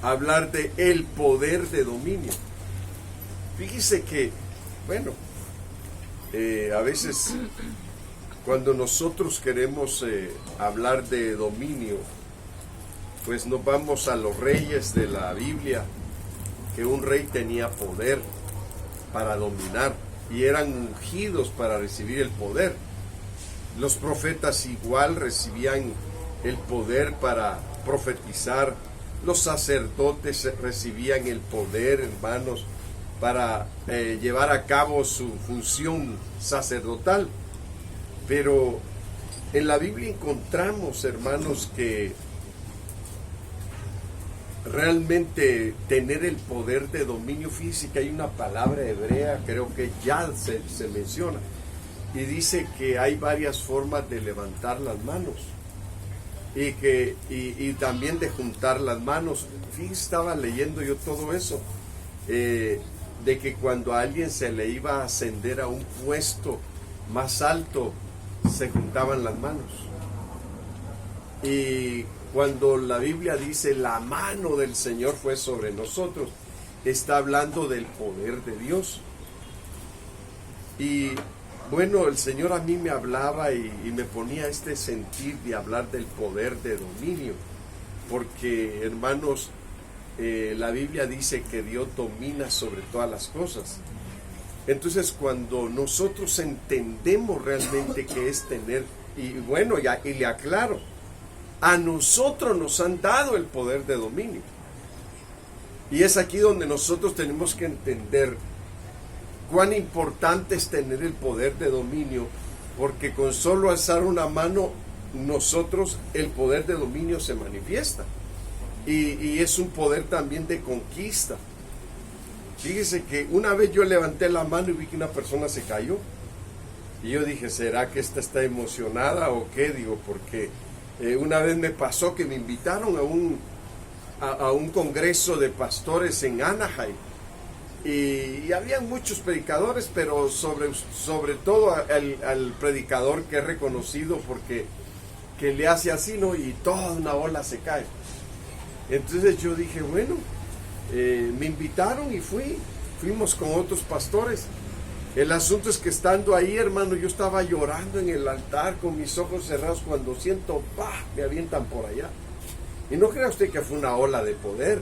hablar de el poder de dominio. Fíjese que, bueno, a veces cuando nosotros queremos hablar de dominio, pues nos vamos a los reyes de la Biblia, que un rey tenía poder para dominar y eran ungidos para recibir el poder. Los profetas igual recibían el poder para profetizar. Los sacerdotes recibían el poder, hermanos, para llevar a cabo su función sacerdotal. Pero en la Biblia encontramos, hermanos, que realmente tener el poder de dominio, físico, hay una palabra hebrea, creo que ya se menciona, y dice que hay varias formas de levantar las manos y también de juntar las manos. Fíjese, estaba leyendo yo todo eso, de que cuando a alguien se le iba a ascender a un puesto más alto, se juntaban las manos. Y cuando la Biblia dice la mano del Señor fue sobre nosotros, está hablando del poder de Dios. Y bueno, el Señor a mí me hablaba y me ponía este sentir de hablar del poder de dominio, porque, hermanos, la Biblia dice que Dios domina sobre todas las cosas. Entonces, cuando nosotros entendemos realmente qué es tener, y bueno, y le aclaro, a nosotros nos han dado el poder de dominio. Y es aquí donde nosotros tenemos que entender cuán importante es tener el poder de dominio, porque con solo alzar una mano, nosotros, el poder de dominio se manifiesta. Y es un poder también de conquista. Fíjese que una vez yo levanté la mano y vi que una persona se cayó. Y yo dije, ¿será que esta está emocionada o qué? Digo, porque una vez me pasó que me invitaron a un congreso de pastores en Anaheim. Y había muchos predicadores, pero sobre todo al predicador que es reconocido porque que le hace así, ¿no? Y toda una ola se cae. Entonces yo dije, bueno, me invitaron y fuimos con otros pastores. El asunto es que estando ahí, hermano, yo estaba llorando en el altar con mis ojos cerrados cuando siento, ¡pah!, me avientan por allá. Y no crea usted que fue una ola de poder,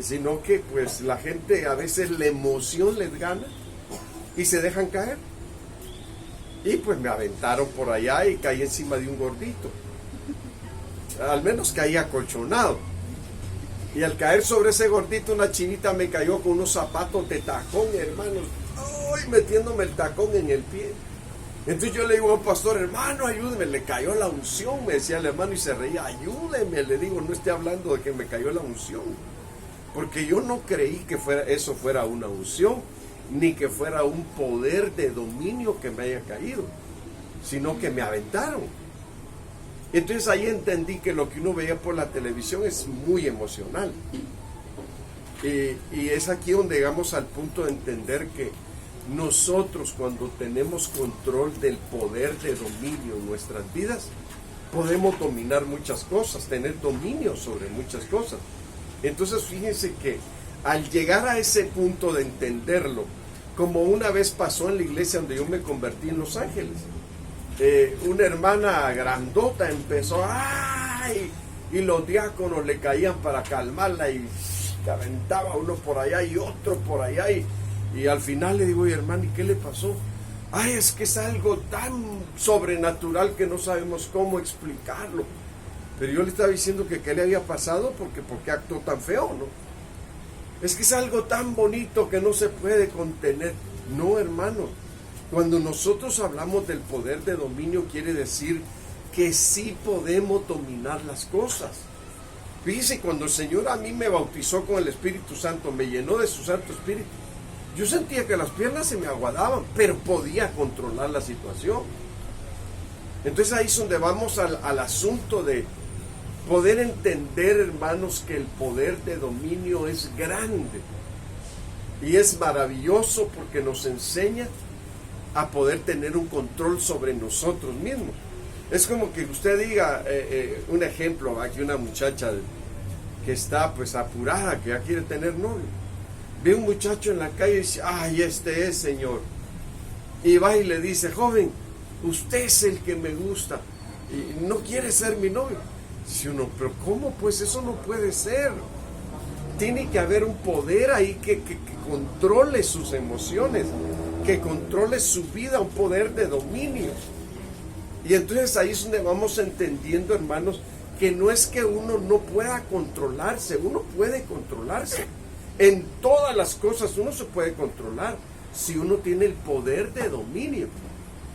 sino que pues la gente a veces la emoción les gana y se dejan caer. Y pues me aventaron por allá y caí encima de un gordito. Al menos caí acolchonado. Y al caer sobre ese gordito, una chinita me cayó con unos zapatos de tacón, hermanos. ¡Ay!, metiéndome el tacón en el pie. Entonces yo le digo a un pastor, hermano, ayúdeme, le cayó la unción, me decía el hermano, y se reía, ayúdeme, le digo, no esté hablando de que me cayó la unción. Porque yo no creí que eso fuera una unción, ni que fuera un poder de dominio que me haya caído, sino que me aventaron. Entonces ahí entendí que lo que uno veía por la televisión es muy emocional. Y es aquí donde llegamos al punto de entender que nosotros, cuando tenemos control del poder de dominio en nuestras vidas, podemos dominar muchas cosas, tener dominio sobre muchas cosas. Entonces fíjense que al llegar a ese punto de entenderlo, como una vez pasó en la iglesia donde yo me convertí en Los Ángeles, una hermana grandota empezó, ¡ay!, y los diáconos le caían para calmarla y aventaba uno por allá y otro por allá, y al final le digo, oye, hermano, ¿y qué le pasó? Ay, es que es algo tan sobrenatural que no sabemos cómo explicarlo. Pero yo le estaba diciendo que qué le había pasado, porque actuó tan feo, ¿no? Es que es algo tan bonito que no se puede contener. No, hermano, cuando nosotros hablamos del poder de dominio, quiere decir que sí podemos dominar las cosas. Fíjese, cuando el Señor a mí me bautizó con el Espíritu Santo, me llenó de su Santo Espíritu, yo sentía que las piernas se me aguadaban, pero podía controlar la situación. Entonces ahí es donde vamos al asunto de poder entender, hermanos, que el poder de dominio es grande y es maravilloso porque nos enseña a poder tener un control sobre nosotros mismos. Es como que usted diga, un ejemplo, aquí una muchacha que está pues apurada, que ya quiere tener novio. Ve un muchacho en la calle y dice, ay, este es, señor. Y va y le dice, joven, usted es el que me gusta y no quiere ser mi novio. Dice uno, pero ¿cómo? Pues eso no puede ser. Tiene que haber un poder ahí que controle sus emociones, que controle su vida, un poder de dominio. Y entonces ahí es donde vamos entendiendo, hermanos, que no es que uno no pueda controlarse, uno puede controlarse. En todas las cosas uno se puede controlar si uno tiene el poder de dominio.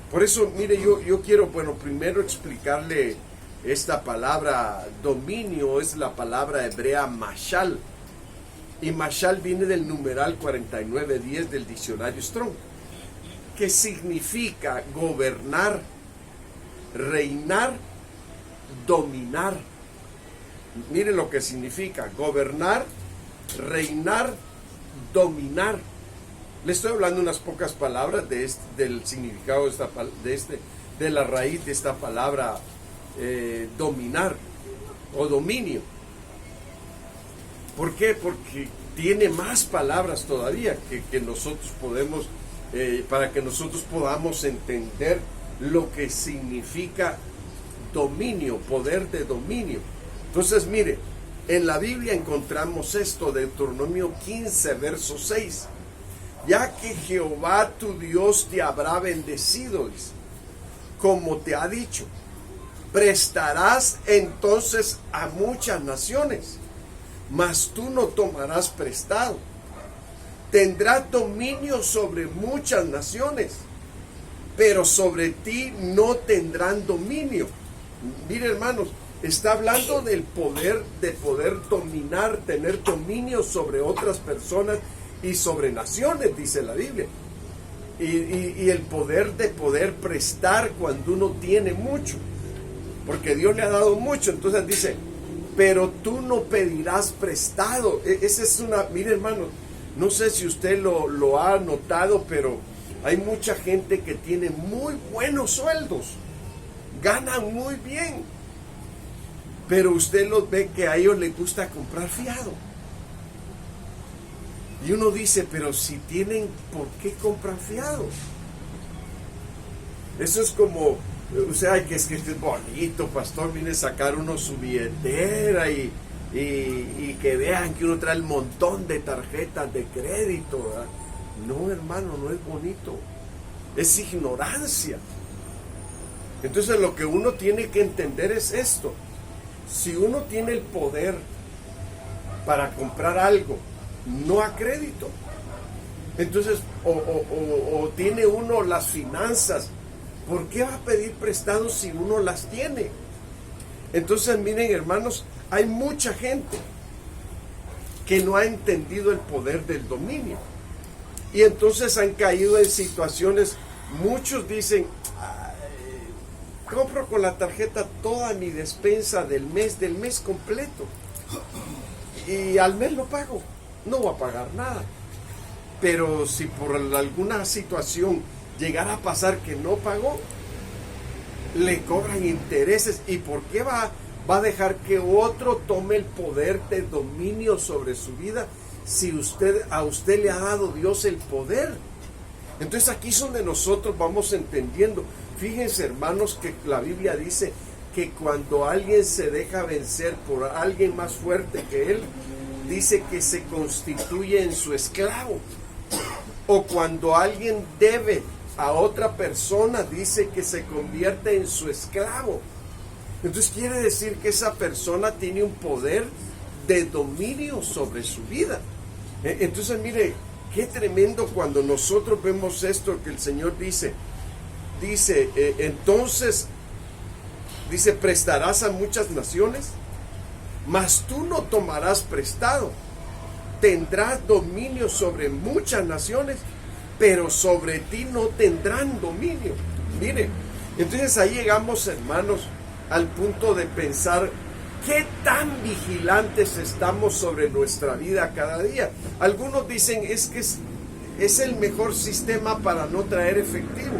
Por eso, mire, yo quiero, bueno, primero explicarle esta palabra dominio, es la palabra hebrea mashal. Y mashal viene del numeral 4910 del diccionario Strong, que significa gobernar, reinar, dominar. Miren lo que significa gobernar, reinar, dominar. Le estoy hablando unas pocas palabras del significado de la raíz de esta palabra dominar o dominio. ¿Por qué? Porque tiene más palabras todavía que nosotros podemos, para que nosotros podamos entender lo que significa dominio, poder de dominio. Entonces, mire, en la Biblia encontramos esto, Deuteronomio 15, verso 6. Ya que Jehová tu Dios te habrá bendecido, dice, como te ha dicho, prestarás entonces a muchas naciones, mas tú no tomarás prestado. Tendrás dominio sobre muchas naciones, pero sobre ti no tendrán dominio. Mire, hermanos, está hablando del poder, de poder dominar, tener dominio sobre otras personas y sobre naciones, dice la Biblia. Y el poder de poder prestar cuando uno tiene mucho, porque Dios le ha dado mucho. Entonces dice, pero tú no pedirás prestado. Esa es una, mire, hermano, no sé si usted lo ha notado, pero hay mucha gente que tiene muy buenos sueldos, ganan muy bien, pero usted los ve que a ellos les gusta comprar fiado. Y uno dice, pero si tienen, ¿por qué compran fiado? Eso es como, o sea, que es bonito, pastor, viene a sacar uno su billetera y que vean que uno trae el montón de tarjetas de crédito, ¿verdad? No, hermano, no es bonito, es ignorancia. Entonces lo que uno tiene que entender es esto: si uno tiene el poder para comprar algo, no a crédito, entonces o tiene uno las finanzas, ¿por qué va a pedir prestado si uno las tiene? Entonces miren, hermanos, hay mucha gente que no ha entendido el poder del dominio y entonces han caído en situaciones. Muchos dicen, compro con la tarjeta toda mi despensa del mes completo y al mes lo pago, no voy a pagar nada. Pero si por alguna situación llegara a pasar que no pagó, le cobran intereses. ¿Y por qué va a dejar que otro tome el poder de dominio sobre su vida si a usted le ha dado Dios el poder? Entonces aquí es donde nosotros vamos entendiendo. Fíjense, hermanos, que la Biblia dice que cuando alguien se deja vencer por alguien más fuerte que él, dice que se constituye en su esclavo. O cuando alguien debe a otra persona, dice que se convierte en su esclavo. Entonces quiere decir que esa persona tiene un poder de dominio sobre su vida. Entonces mire, qué tremendo cuando nosotros vemos esto que el Señor dice, entonces, dice, prestarás a muchas naciones, mas tú no tomarás prestado. Tendrás dominio sobre muchas naciones, pero sobre ti no tendrán dominio. Mire, entonces ahí llegamos, hermanos, al punto de pensar qué tan vigilantes estamos sobre nuestra vida cada día. Algunos dicen, es que es el mejor sistema para no traer efectivo.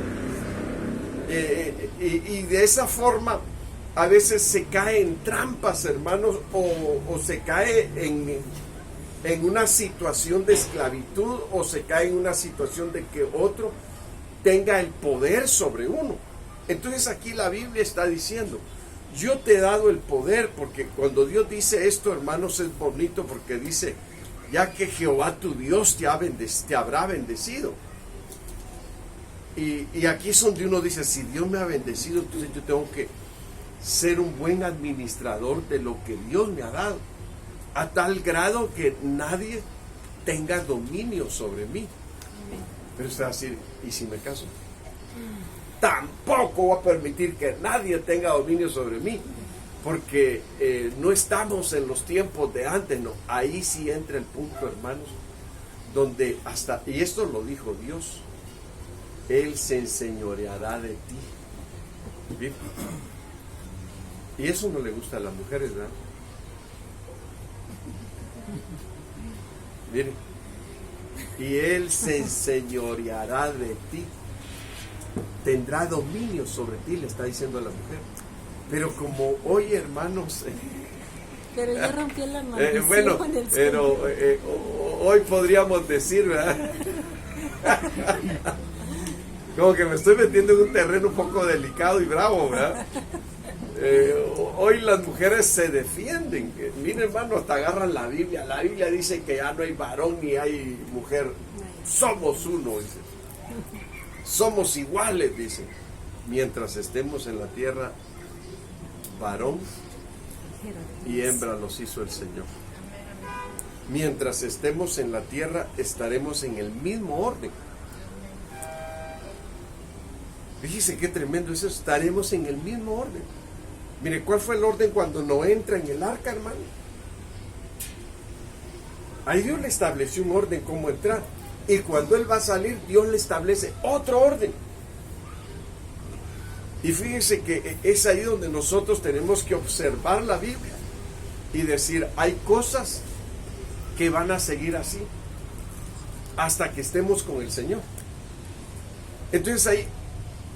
Y de esa forma a veces se cae en trampas, hermanos, o se cae en una situación de esclavitud, o se cae en una situación de que otro tenga el poder sobre uno. Entonces aquí la Biblia está diciendo, yo te he dado el poder, porque cuando Dios dice esto, hermanos, es bonito, porque dice, ya que Jehová tu Dios te habrá bendecido. Y aquí es donde uno dice, si Dios me ha bendecido, entonces yo tengo que ser un buen administrador de lo que Dios me ha dado, a tal grado que nadie tenga dominio sobre mí. Pero usted va a decir, ¿y si me caso? Tampoco voy a permitir que nadie tenga dominio sobre mí, porque no estamos en los tiempos de antes, no. Ahí sí entra el punto, hermanos, donde hasta, y esto lo dijo Dios, Él se enseñoreará de ti. ¿Bien? Y eso no le gusta a las mujeres, ¿verdad? Miren, y Él se enseñoreará de ti, tendrá dominio sobre ti, le está diciendo a la mujer. Pero como hoy, hermanos, pero ya rompió la maldición. Bueno, pero hoy podríamos decir, ¿verdad? Como que me estoy metiendo en un terreno un poco delicado y bravo, ¿verdad? Hoy las mujeres se defienden. Miren, hermano, hasta agarran la Biblia. La Biblia dice que ya no hay varón ni hay mujer. Somos uno, dice. Somos iguales, dice. Mientras estemos en la tierra, varón y hembra los hizo el Señor. Mientras estemos en la tierra, estaremos en el mismo orden. Fíjese qué tremendo es eso. Estaremos en el mismo orden. Mire, ¿cuál fue el orden cuando Noé entra en el arca, hermano? Ahí Dios le estableció un orden cómo entrar. Y cuando él va a salir, Dios le establece otro orden. Y fíjese que es ahí donde nosotros tenemos que observar la Biblia y decir, hay cosas que van a seguir así hasta que estemos con el Señor. Entonces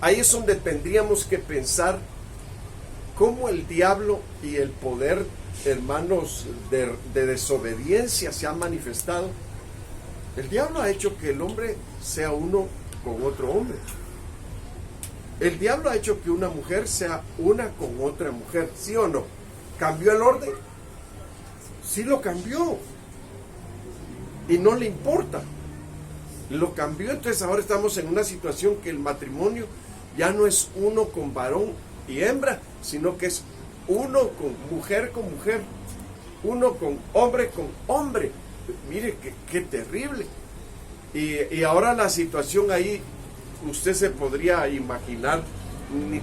ahí es donde tendríamos que pensar cómo el diablo y el poder, hermanos, de desobediencia se han manifestado. El diablo ha hecho que el hombre sea uno con otro hombre. El diablo ha hecho que una mujer sea una con otra mujer, ¿sí o no? ¿Cambió el orden? Sí lo cambió. Y no le importa. Lo cambió, entonces ahora estamos en una situación que el matrimonio ya no es uno con varón y hembra, sino que es uno con mujer, uno con hombre. Mire, qué terrible. Y ahora la situación ahí, usted se podría imaginar,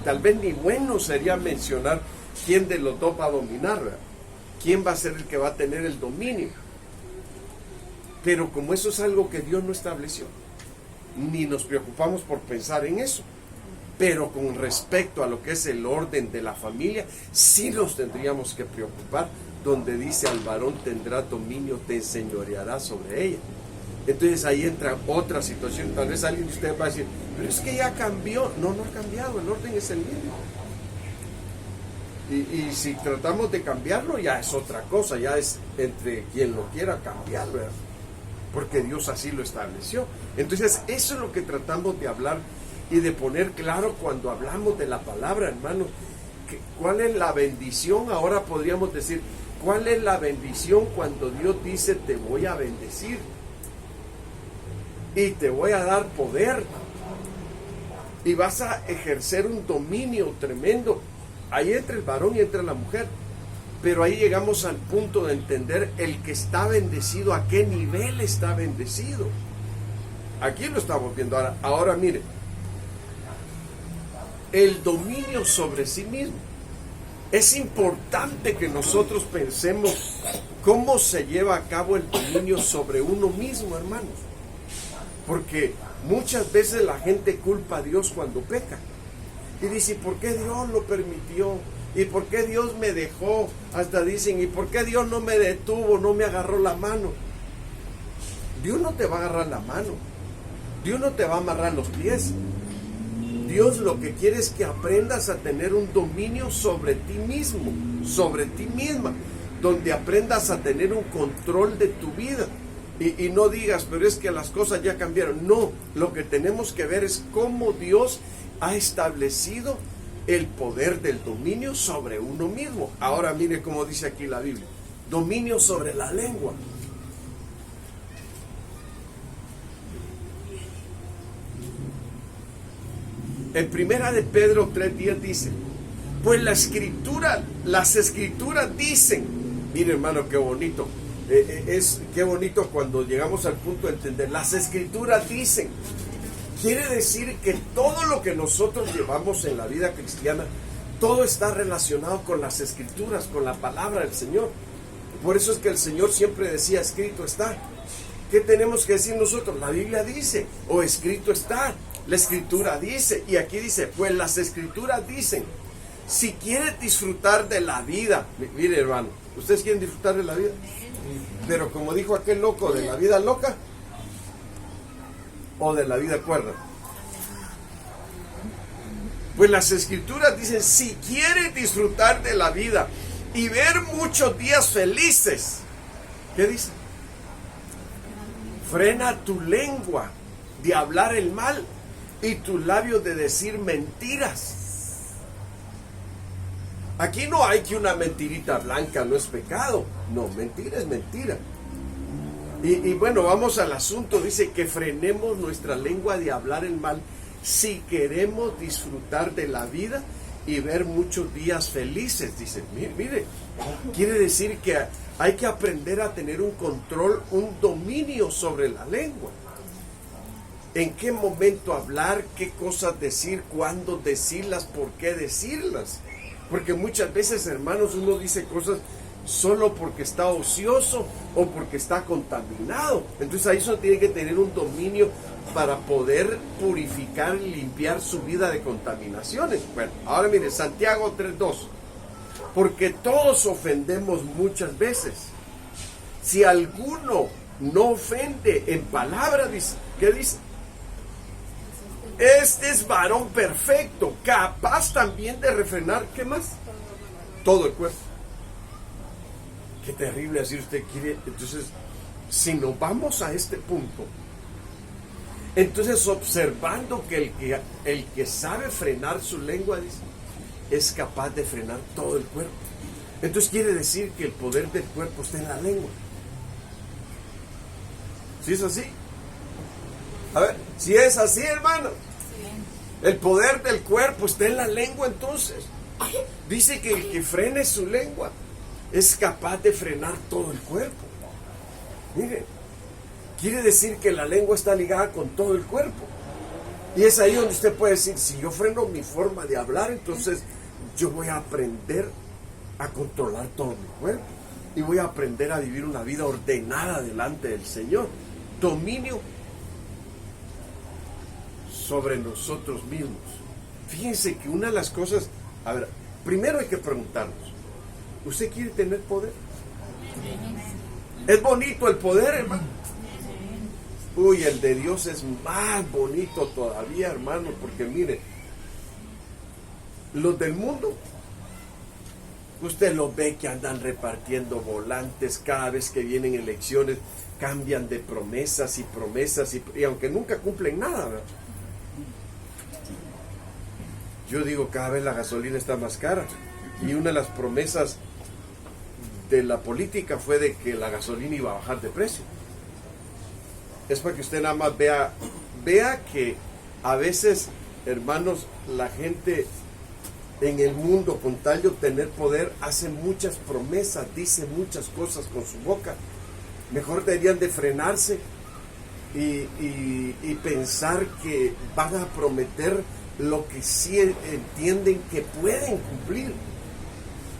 tal vez ni bueno sería mencionar quién de los dos va a dominar, ¿verdad? ¿Quién va a ser el que va a tener el dominio? Pero como eso es algo que Dios no estableció, ni nos preocupamos por pensar en eso. Pero con respecto a lo que es el orden de la familia, sí nos tendríamos que preocupar, donde dice al varón tendrá dominio, te enseñoreará sobre ella. Entonces ahí entra otra situación. Tal vez alguien de ustedes va a decir, pero es que ya cambió. No ha cambiado, el orden es el mismo. Y si tratamos de cambiarlo, ya es otra cosa, ya es entre quien lo quiera cambiar, ¿verdad? Porque Dios así lo estableció. Entonces eso es lo que tratamos de hablar y de poner claro cuando hablamos de la palabra, hermanos. ¿Cuál es la bendición? Ahora podríamos decir, ¿cuál es la bendición cuando Dios dice te voy a bendecir y te voy a dar poder y vas a ejercer un dominio tremendo? Ahí entra el varón y entra la mujer, pero ahí llegamos al punto de entender el que está bendecido, a qué nivel está bendecido. Aquí lo estamos viendo ahora mire, el dominio sobre sí mismo. Es importante que nosotros pensemos cómo se lleva a cabo el dominio sobre uno mismo, hermanos. Porque muchas veces la gente culpa a Dios cuando peca. Y dice, ¿por qué Dios lo permitió? ¿Y por qué Dios me dejó? Hasta dicen, ¿y por qué Dios no me detuvo, no me agarró la mano? Dios no te va a agarrar la mano. Dios no te va a amarrar los pies. Dios lo que quiere es que aprendas a tener un dominio sobre ti mismo, sobre ti misma, donde aprendas a tener un control de tu vida. Y no digas, pero es que las cosas ya cambiaron. No, lo que tenemos que ver es cómo Dios ha establecido el poder del dominio sobre uno mismo. Ahora mire cómo dice aquí la Biblia: dominio sobre la lengua. En primera de Pedro 3:10 dice: pues las escrituras dicen. Mire, hermano, qué bonito. Qué bonito cuando llegamos al punto de entender. Las escrituras dicen. Quiere decir que todo lo que nosotros llevamos en la vida cristiana, todo está relacionado con las escrituras, con la palabra del Señor. Por eso es que el Señor siempre decía: escrito está. ¿Qué tenemos que decir nosotros? La Biblia dice, o escrito está. La escritura dice, y aquí dice, pues las escrituras dicen. Si quieres disfrutar de la vida, mire, hermano, ¿ustedes quieren disfrutar de la vida? Pero como dijo aquel loco, ¿de la vida loca o de la vida cuerda? Pues las escrituras dicen: si quieres disfrutar de la vida y ver muchos días felices, ¿qué dice? Frena tu lengua de hablar el mal y tus labios de decir mentiras. Aquí no hay que una mentirita blanca no es pecado. No, mentira es mentira. Y bueno, vamos al asunto. Dice que frenemos nuestra lengua de hablar el mal si queremos disfrutar de la vida y ver muchos días felices. Dice, mire, quiere decir que hay que aprender a tener un control, un dominio sobre la lengua. En qué momento hablar, qué cosas decir, cuándo decirlas, por qué decirlas. Porque muchas veces, hermanos, uno dice cosas solo porque está ocioso o porque está contaminado. Entonces ahí uno tiene que tener un dominio para poder purificar y limpiar su vida de contaminaciones. Bueno, ahora mire, Santiago 3:2. Porque todos ofendemos muchas veces. Si alguno no ofende en palabra, dice, ¿qué dice? Este es varón perfecto, capaz también de refrenar, ¿qué más? Todo el cuerpo. Qué terrible, así usted quiere. Entonces, si nos vamos a este punto, entonces observando que el que sabe frenar su lengua, dice, es capaz de frenar todo el cuerpo. Entonces quiere decir que el poder del cuerpo está en la lengua. ¿Sí es así? A ver, si es así, hermano, el poder del cuerpo está en la lengua. Entonces dice que el que frene su lengua es capaz de frenar todo el cuerpo. Mire, quiere decir que la lengua está ligada con todo el cuerpo. Y es ahí donde usted puede decir: si yo freno mi forma de hablar, entonces yo voy a aprender a controlar todo mi cuerpo y voy a aprender a vivir una vida ordenada delante del Señor. Dominio sobre nosotros mismos. Fíjense que una de las cosas, a ver, primero hay que preguntarnos: ¿usted quiere tener poder? ¿Es bonito el poder, hermano? Uy, el de Dios es más bonito todavía, hermano, porque mire, los del mundo, usted los ve que andan repartiendo volantes cada vez que vienen elecciones, cambian de promesas y promesas, y aunque nunca cumplen nada, ¿verdad? Yo digo, cada vez la gasolina está más cara, y una de las promesas de la política fue de que la gasolina iba a bajar de precio. Es para que usted nada más vea que a veces, hermanos, la gente en el mundo, con tal de obtener poder, hace muchas promesas, dice muchas cosas con su boca. Mejor deberían de frenarse y pensar que van a prometer lo que sí entienden que pueden cumplir.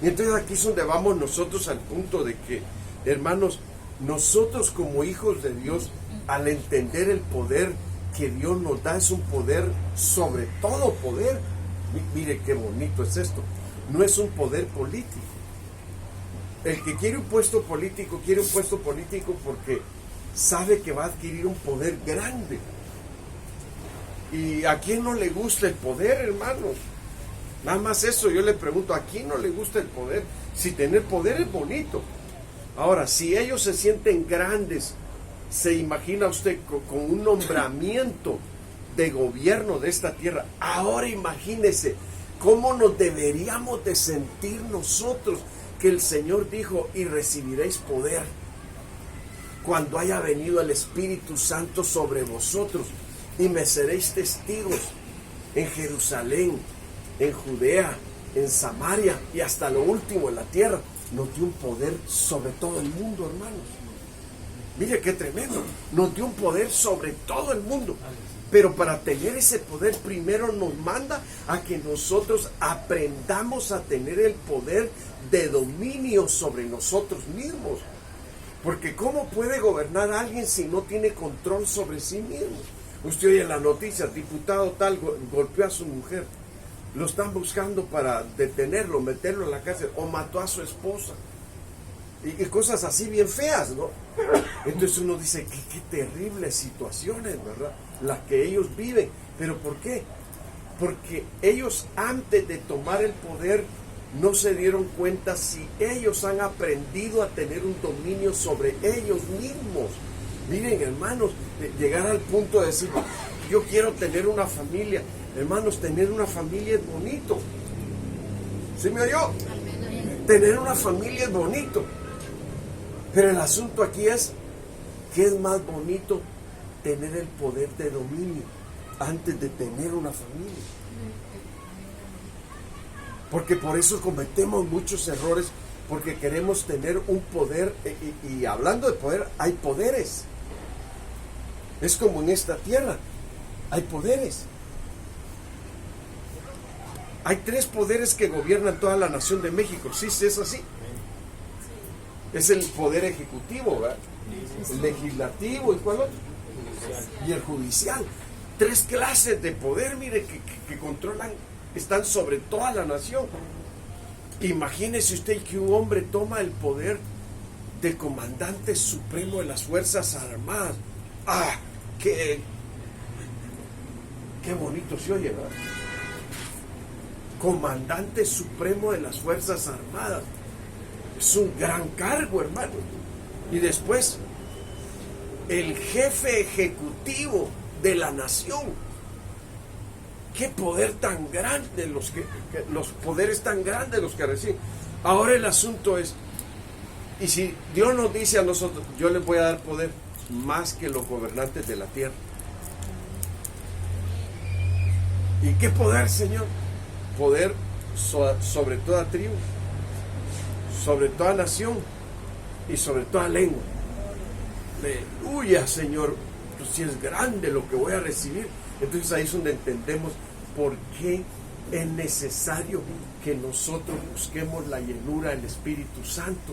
Y entonces aquí es donde vamos nosotros al punto de que, hermanos, nosotros como hijos de Dios, al entender el poder que Dios nos da, es un poder sobre todo poder. Mire qué bonito es esto. No es un poder político. El que quiere un puesto político, quiere un puesto político porque sabe que va a adquirir un poder grande. ¿Y a quién no le gusta el poder, hermanos? Nada más eso, yo le pregunto, ¿a quién no le gusta el poder? Si tener poder es bonito. Ahora, si ellos se sienten grandes, se imagina usted con un nombramiento de gobierno de esta tierra. Ahora imagínese cómo nos deberíamos de sentir nosotros, que el Señor dijo, y recibiréis poder cuando haya venido el Espíritu Santo sobre vosotros, y me seréis testigos en Jerusalén, en Judea, en Samaria y hasta lo último en la tierra. Nos dio un poder sobre todo el mundo, hermanos. Mire qué tremendo. Nos dio un poder sobre todo el mundo. Pero para tener ese poder, primero nos manda a que nosotros aprendamos a tener el poder de dominio sobre nosotros mismos. Porque ¿cómo puede gobernar a alguien si no tiene control sobre sí mismo? Usted oye en las noticias, diputado tal golpeó a su mujer. Lo están buscando para detenerlo, meterlo en la cárcel, o mató a su esposa. Y cosas así bien feas, ¿no? Entonces uno dice, qué terribles situaciones, ¿verdad? Las que ellos viven. ¿Pero por qué? Porque ellos antes de tomar el poder no se dieron cuenta si ellos han aprendido a tener un dominio sobre ellos mismos. Miren, hermanos, llegar al punto de decir, yo quiero tener una familia. Hermanos, tener una familia es bonito. ¿Sí me oyó? Tener una familia es bonito. Pero el asunto aquí es, ¿qué es más bonito? Tener el poder de dominio antes de tener una familia. Porque por eso cometemos muchos errores, porque queremos tener un poder, y hablando de poder, hay poderes. Es como en esta tierra, hay poderes. Hay 3 poderes que gobiernan toda la nación de México. Sí, es así. Es el poder ejecutivo, ¿verdad? El legislativo, ¿y cuál otro? Y el judicial. 3 clases de poder, mire, que controlan, están sobre toda la nación. Imagínese usted que un hombre toma el poder de comandante supremo de las Fuerzas Armadas. ¡Ah! ¡Qué bonito se oye, ¿verdad? Comandante supremo de las Fuerzas Armadas. Es un gran cargo, hermano. Y después, el jefe ejecutivo de la nación. Qué poder tan grande, los poderes tan grandes los que reciben. Ahora el asunto es, y si Dios nos dice a nosotros, yo les voy a dar poder más que los gobernantes de la tierra. ¿Y qué poder, Señor? Poder sobre toda tribu, sobre toda nación y sobre toda lengua. Aleluya, Señor. Pues si es grande lo que voy a recibir. Entonces ahí es donde entendemos por qué es necesario que nosotros busquemos la llenura del Espíritu Santo.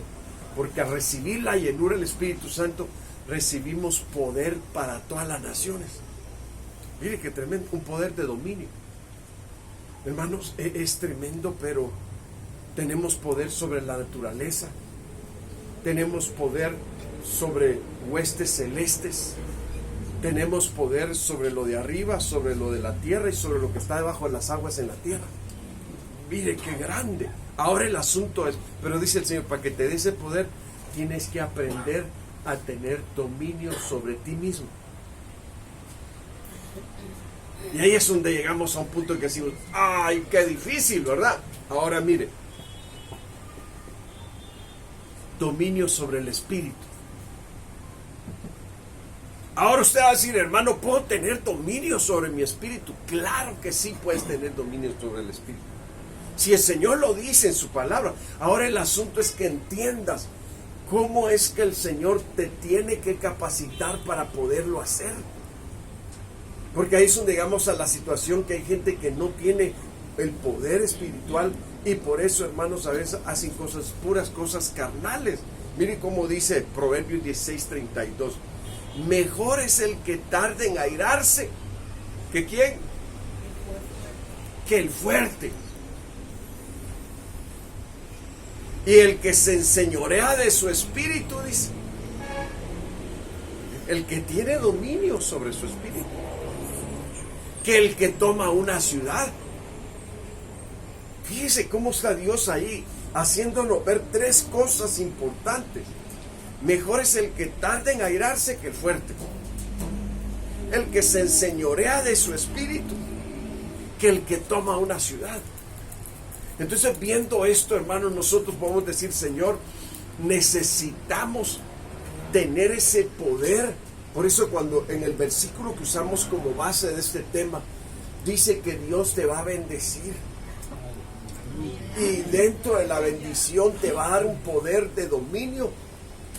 Porque al recibir la llenura del Espíritu Santo, recibimos poder para todas las naciones. Mire qué tremendo, un poder de dominio. Hermanos, es tremendo, pero tenemos poder sobre la naturaleza, tenemos poder sobre huestes celestes, tenemos poder sobre lo de arriba, sobre lo de la tierra y sobre lo que está debajo de las aguas en la tierra. Mire qué grande. Ahora el asunto es, pero dice el Señor, para que te dé ese poder, tienes que aprender a tener dominio sobre ti mismo. Y ahí es donde llegamos a un punto en que decimos, ¡ay, qué difícil!, ¿verdad? Ahora mire, dominio sobre el espíritu. Ahora usted va a decir, hermano, ¿puedo tener dominio sobre mi espíritu? Claro que sí puedes tener dominio sobre el espíritu. Si el Señor lo dice en su palabra. Ahora el asunto es que entiendas cómo es que el Señor te tiene que capacitar para poderlo hacer. Porque ahí es donde llegamos a la situación que hay gente que no tiene el poder espiritual y por eso, hermanos, a veces hacen cosas, puras cosas carnales. Mire cómo dice Proverbios 16:32. Mejor es el que tarde en airarse que ¿quién? Que el fuerte. Y el que se enseñorea de su espíritu, dice, el que tiene dominio sobre su espíritu. que el que toma una ciudad. Fíjese cómo está Dios ahí, haciéndonos ver tres cosas importantes. Mejor es el que tarda en airarse que el fuerte. El que se enseñorea de su espíritu, que el que toma una ciudad. Entonces, viendo esto, hermanos, nosotros podemos decir: Señor, necesitamos tener ese poder. Por eso, cuando en el versículo que usamos como base de este tema, dice que Dios te va a bendecir. Y dentro de la bendición te va a dar un poder de dominio,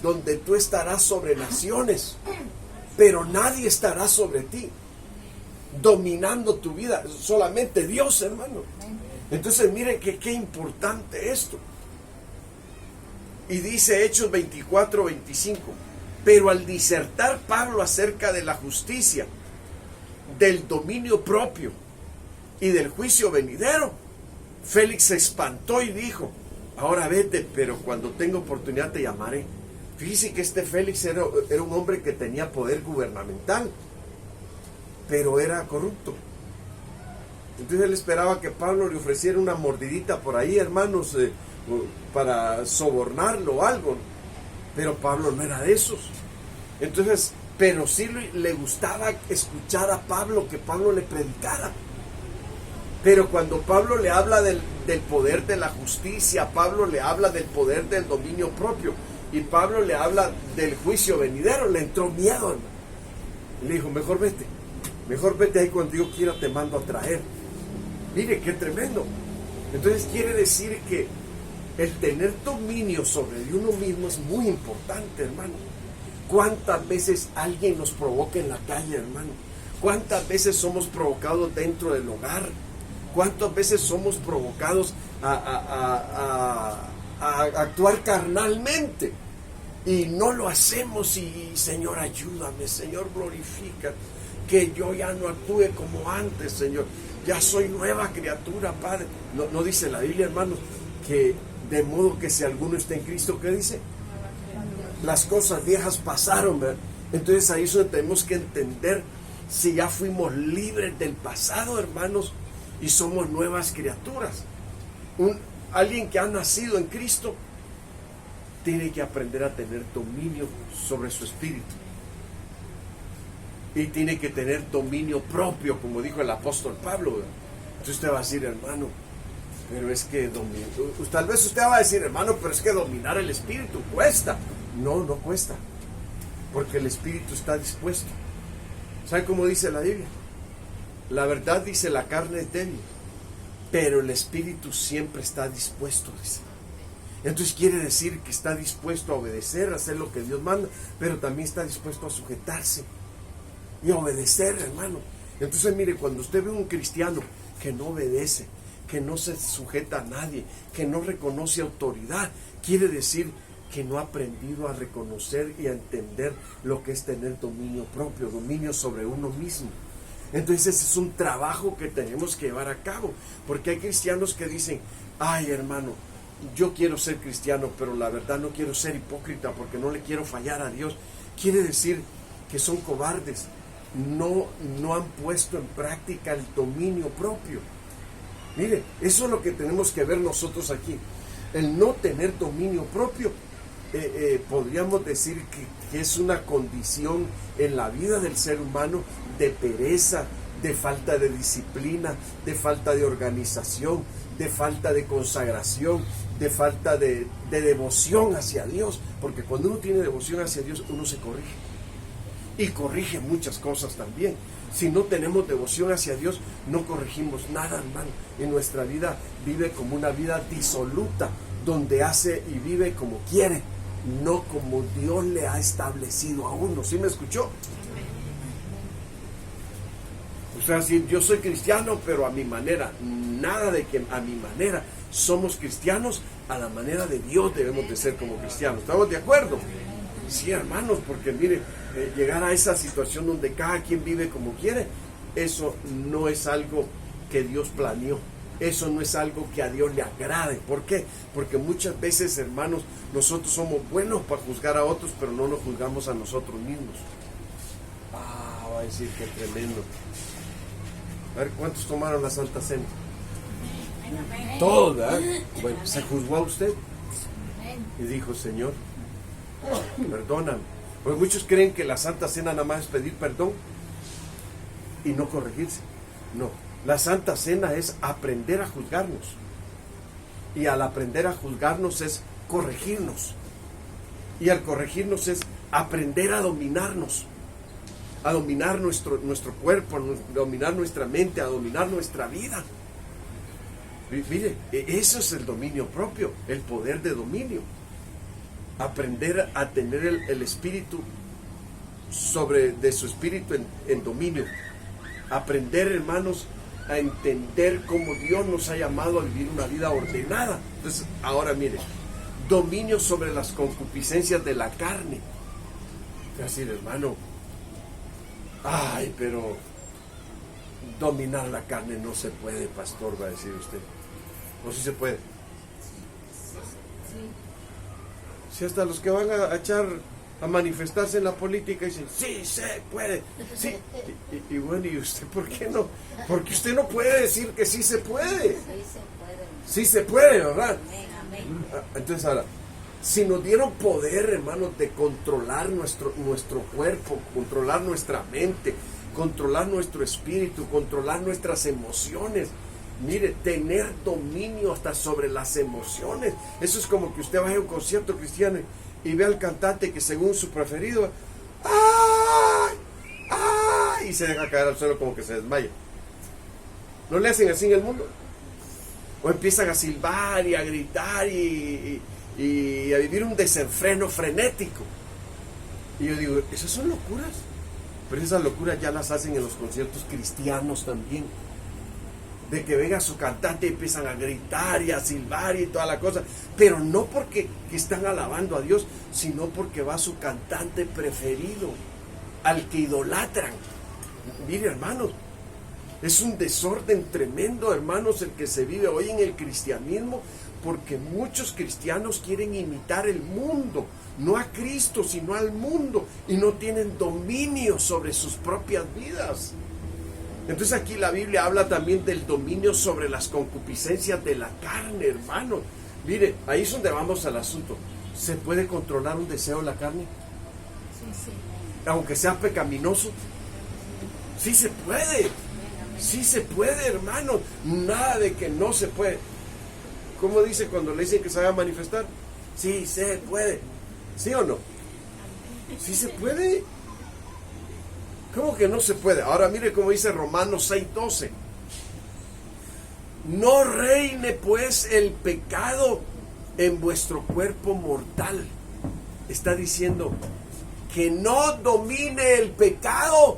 donde tú estarás sobre naciones, pero nadie estará sobre ti, dominando tu vida. Solamente Dios, hermano. Entonces, miren qué importante esto. Y dice Hechos 24-25: pero al disertar Pablo acerca de la justicia, del dominio propio y del juicio venidero, Félix se espantó y dijo: ahora vete, pero cuando tenga oportunidad te llamaré. Fíjese que este Félix era un hombre que tenía poder gubernamental, pero era corrupto. Entonces él esperaba que Pablo le ofreciera una mordidita por ahí, hermanos, para sobornarlo o algo. Pero Pablo no era de esos. Entonces, pero sí le gustaba escuchar a Pablo, que Pablo le predicara. Pero cuando Pablo le habla del poder de la justicia, Pablo le habla del poder del dominio propio, y Pablo le habla del juicio venidero, le entró miedo, hermano. Y le dijo: mejor vete ahí, cuando yo quiera te mando a traer. Mire qué tremendo. Entonces quiere decir que el tener dominio sobre uno mismo es muy importante, hermano. ¿Cuántas veces alguien nos provoca en la calle, hermano? ¿Cuántas veces somos provocados dentro del hogar? ¿Cuántas veces somos provocados a actuar carnalmente? Y no lo hacemos. Y Señor, ayúdame, Señor, glorifica, que yo ya no actúe como antes, Señor. Ya soy nueva criatura, Padre. No dice la Biblia, hermanos, que de modo que si alguno está en Cristo, ¿qué dice? Las cosas viejas pasaron, ¿verdad? Entonces ahí es donde tenemos que entender si ya fuimos libres del pasado, hermanos, y somos nuevas criaturas. Alguien que ha nacido en Cristo tiene que aprender a tener dominio sobre su espíritu. Y tiene que tener dominio propio, como dijo el apóstol Pablo, ¿verdad? Entonces usted va a decir: hermano, pero es que tal vez usted va a decir: hermano, pero es que dominar el espíritu cuesta. No cuesta, porque el espíritu está dispuesto. ¿Sabe cómo dice la Biblia? La verdad dice: la carne es débil, pero el espíritu siempre está dispuesto, dice. Entonces quiere decir que está dispuesto a obedecer, a hacer lo que Dios manda, pero también está dispuesto a sujetarse y obedecer, hermano. Entonces, mire, cuando usted ve un cristiano que no obedece, que no se sujeta a nadie, que no reconoce autoridad, quiere decir que no ha aprendido a reconocer y a entender lo que es tener dominio propio, dominio sobre uno mismo. Entonces ese es un trabajo que tenemos que llevar a cabo, porque hay cristianos que dicen: ay, hermano, yo quiero ser cristiano, pero la verdad no quiero ser hipócrita porque no le quiero fallar a Dios. Quiere decir que son cobardes. No han puesto en práctica el dominio propio. Mire, eso es lo que tenemos que ver nosotros aquí. El no tener dominio propio, podríamos decir que es una condición en la vida del ser humano de pereza, de falta de disciplina, de falta de organización, de falta de consagración, de falta de devoción hacia Dios. Porque cuando uno tiene devoción hacia Dios, uno se corrige. Y corrige muchas cosas también. Si no tenemos devoción hacia Dios, no corregimos nada, hermano. En nuestra vida vive como una vida disoluta, donde hace y vive como quiere, no como Dios le ha establecido a uno. ¿Sí me escuchó? O sea, si yo soy cristiano, pero a mi manera. Nada de que a mi manera. Somos cristianos a la manera de Dios debemos de ser como cristianos. ¿Estamos de acuerdo? Sí, hermanos, porque mire, llegar a esa situación donde cada quien vive como quiere, eso no es algo que Dios planeó. Eso no es algo que a Dios le agrade. ¿Por qué? Porque muchas veces, hermanos, nosotros somos buenos para juzgar a otros, pero no nos juzgamos a nosotros mismos. Va a decir que tremendo. A ver, ¿cuántos tomaron la Santa Cena? Todos, ¿verdad? Bueno, se juzgó a usted y dijo, Señor, perdóname. Pues muchos creen que la Santa Cena nada más es pedir perdón y no corregirse. No, la Santa Cena es aprender a juzgarnos. Y al aprender a juzgarnos es corregirnos. Y al corregirnos es aprender a dominarnos. A dominar nuestro cuerpo, a dominar nuestra mente, a dominar nuestra vida. Mire, eso es el dominio propio, el poder de dominio. Aprender a tener el espíritu de su espíritu en dominio. Aprender, hermanos, a entender cómo Dios nos ha llamado a vivir una vida ordenada. Entonces, ahora mire, dominio sobre las concupiscencias de la carne. Es decir, hermano, ay, pero dominar la carne no se puede, pastor, va a decir usted. ¿O sí se puede? Si hasta los que van a manifestarse en la política dicen, sí se puede, sí. Y bueno, ¿y usted por qué no? Porque usted no puede decir que sí se puede. Sí se puede, ¿verdad? Entonces ahora, si nos dieron poder, hermanos, de controlar nuestro cuerpo, controlar nuestra mente, controlar nuestro espíritu, controlar nuestras emociones. Mire, tener dominio hasta sobre las emociones. Eso es como que usted vaya a un concierto cristiano y ve al cantante que según su preferido, ¡ay! ¡ay! Y se deja caer al suelo como que se desmaya. ¿No le hacen así en el mundo? O empiezan a silbar y a gritar y a vivir un desenfreno frenético. Y yo digo, esas son locuras. Pero esas locuras ya las hacen en los conciertos cristianos también. De que venga su cantante y empiezan a gritar y a silbar y toda la cosa, pero no porque están alabando a Dios, sino porque va su cantante preferido, al que idolatran. Mire, hermanos, es un desorden tremendo, hermanos, el que se vive hoy en el cristianismo, porque muchos cristianos quieren imitar el mundo, no a Cristo, sino al mundo, y no tienen dominio sobre sus propias vidas. Entonces aquí la Biblia habla también del dominio sobre las concupiscencias de la carne, hermano. Mire, ahí es donde vamos al asunto. ¿Se puede controlar un deseo de la carne? Sí. Aunque sea pecaminoso. Sí se puede. Sí se puede, hermano. Nada de que no se puede. ¿Cómo dice cuando le dicen que se va a manifestar? Sí se puede. ¿Sí o no? Sí se puede. ¿Cómo que no se puede? Ahora mire cómo dice Romanos 6:12. No reine pues el pecado en vuestro cuerpo mortal. Está diciendo que no domine el pecado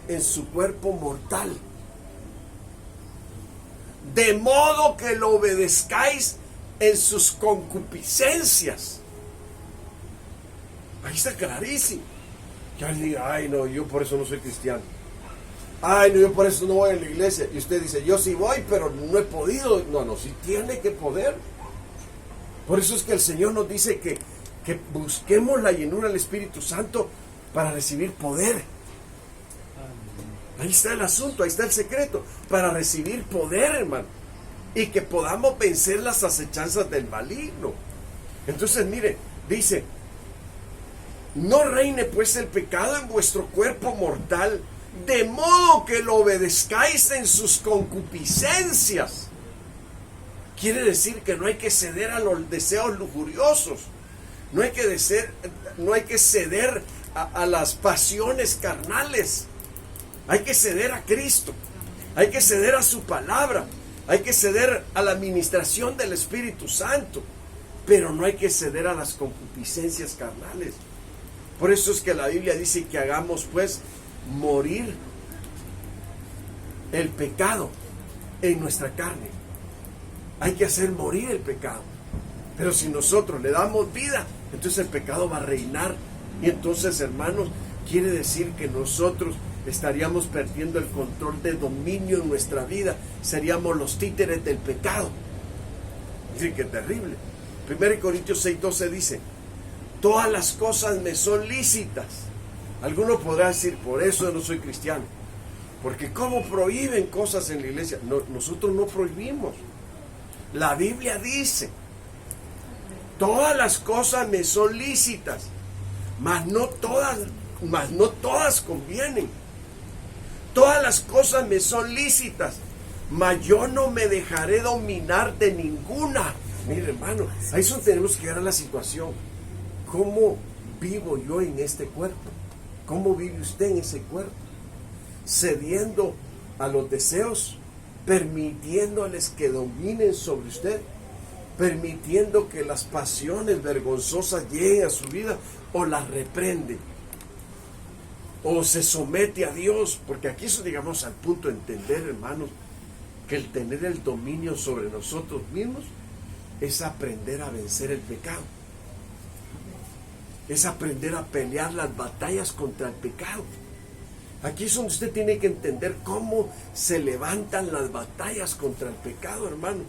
en su cuerpo mortal. De modo que lo obedezcáis en sus concupiscencias. Ahí está clarísimo. Que alguien diga, ay no, yo por eso no soy cristiano. Ay no, yo por eso no voy a la iglesia. Y usted dice, yo sí voy, pero no he podido. No, sí tiene que poder. Por eso es que el Señor nos dice que busquemos la llenura del Espíritu Santo para recibir poder. Ahí está el asunto, ahí está el secreto. Para recibir poder, hermano. Y que podamos vencer las acechanzas del maligno. Entonces, mire, dice, no reine pues el pecado en vuestro cuerpo mortal, de modo que lo obedezcáis en sus concupiscencias. Quiere decir que no hay que ceder a los deseos lujuriosos, no hay que ceder a las pasiones carnales. Hay que ceder a Cristo, hay que ceder a su palabra, hay que ceder a la administración del Espíritu Santo, pero no hay que ceder a las concupiscencias carnales. Por eso es que la Biblia dice que hagamos pues morir el pecado en nuestra carne. Hay que hacer morir el pecado. Pero si nosotros le damos vida, entonces el pecado va a reinar. Y entonces, hermanos, quiere decir que nosotros estaríamos perdiendo el control de dominio en nuestra vida. Seríamos los títeres del pecado. Miren qué terrible. 1 Corintios 6:12 dice, todas las cosas me son lícitas. Alguno podrá decir, por eso no soy cristiano. Porque ¿cómo prohíben cosas en la iglesia? No, nosotros no prohibimos. La Biblia dice, todas las cosas me son lícitas, mas no todas convienen. Todas las cosas me son lícitas, mas yo no me dejaré dominar de ninguna. Mire, hermano, ahí es donde tenemos que llegar a la situación. ¿Cómo vivo yo en este cuerpo? ¿Cómo vive usted en ese cuerpo? Cediendo a los deseos, permitiéndoles que dominen sobre usted, permitiendo que las pasiones vergonzosas lleguen a su vida, o las reprende, o se somete a Dios. Porque aquí eso llegamos al punto de entender, hermanos, que el tener el dominio sobre nosotros mismos es aprender a vencer el pecado, es aprender a pelear las batallas contra el pecado. Aquí es donde usted tiene que entender cómo se levantan las batallas contra el pecado, hermano.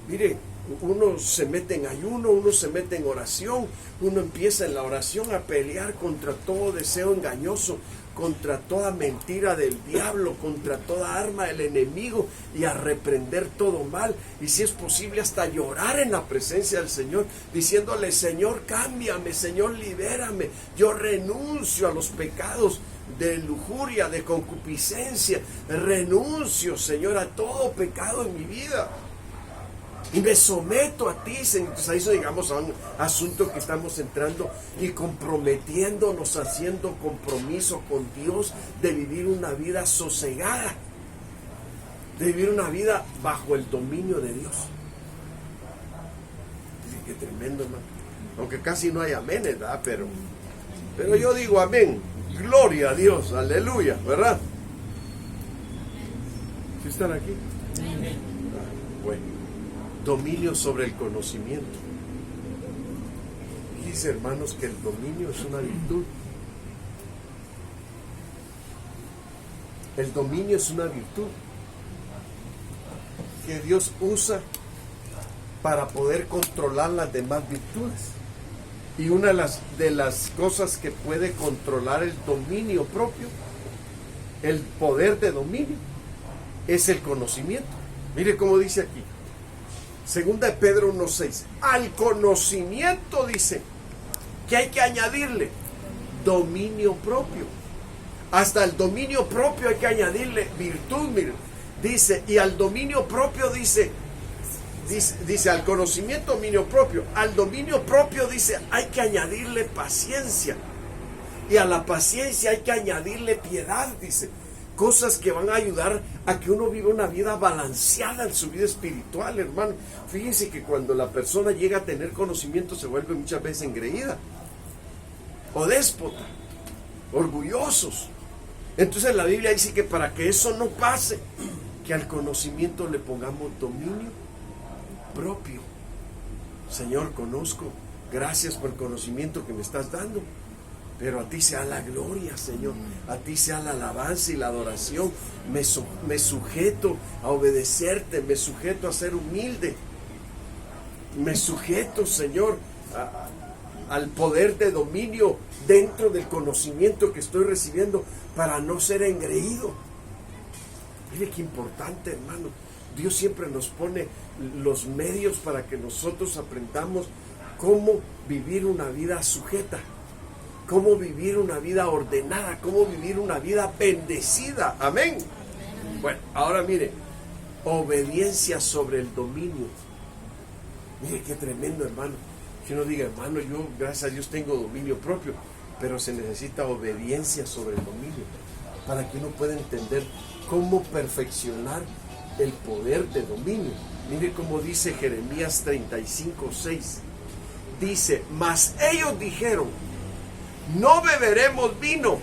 Mire, uno se mete en ayuno, uno se mete en oración, uno empieza en la oración a pelear contra todo deseo engañoso, contra toda mentira del diablo, contra toda arma del enemigo, y a reprender todo mal, y si es posible hasta llorar en la presencia del Señor, diciéndole: Señor, cámbiame, Señor, libérame, yo renuncio a los pecados de lujuria, de concupiscencia, renuncio, Señor, a todo pecado en mi vida, y me someto a ti, Señor. Entonces ahí eso, digamos, a un asunto que estamos entrando y comprometiéndonos, haciendo compromiso con Dios de vivir una vida sosegada, de vivir una vida bajo el dominio de Dios. Dice, qué tremendo, hermano. Aunque casi no hay amén, ¿verdad? Pero yo digo amén. Gloria a Dios, aleluya, ¿verdad? ¿Sí están aquí? Bueno, dominio sobre el conocimiento. Dice, hermanos, que el dominio es una virtud. El dominio es una virtud que Dios usa para poder controlar las demás virtudes. Y una de las cosas que puede controlar el dominio propio, el poder de dominio, es el conocimiento. Mire cómo dice aquí, segunda de Pedro 1:6, al conocimiento dice que hay que añadirle dominio propio. Hasta el dominio propio hay que añadirle virtud, mire. Dice, y al dominio propio dice al conocimiento, dominio propio. Al dominio propio dice, hay que añadirle paciencia. Y a la paciencia hay que añadirle piedad, dice. Cosas que van a ayudar a que uno viva una vida balanceada en su vida espiritual, hermano. Fíjense que cuando la persona llega a tener conocimiento se vuelve muchas veces engreída o déspota, orgullosos. Entonces la Biblia dice que para que eso no pase, que al conocimiento le pongamos dominio propio. Señor, conozco, gracias por el conocimiento que me estás dando, pero a ti sea la gloria, Señor, a ti sea la alabanza y la adoración. Me sujeto a obedecerte, me sujeto a ser humilde, me sujeto, Señor, al poder de dominio dentro del conocimiento que estoy recibiendo, para no ser engreído. Mire qué importante, hermano. Dios siempre nos pone los medios para que nosotros aprendamos cómo vivir una vida sujeta, cómo vivir una vida ordenada, cómo vivir una vida bendecida. Amén. Bueno, ahora mire, obediencia sobre el dominio. Mire qué tremendo, hermano. Que uno diga, hermano, yo gracias a Dios tengo dominio propio, pero se necesita obediencia sobre el dominio para que uno pueda entender cómo perfeccionar el poder de dominio. Mire cómo dice Jeremías 35:6. Dice, mas ellos dijeron, no beberemos vino,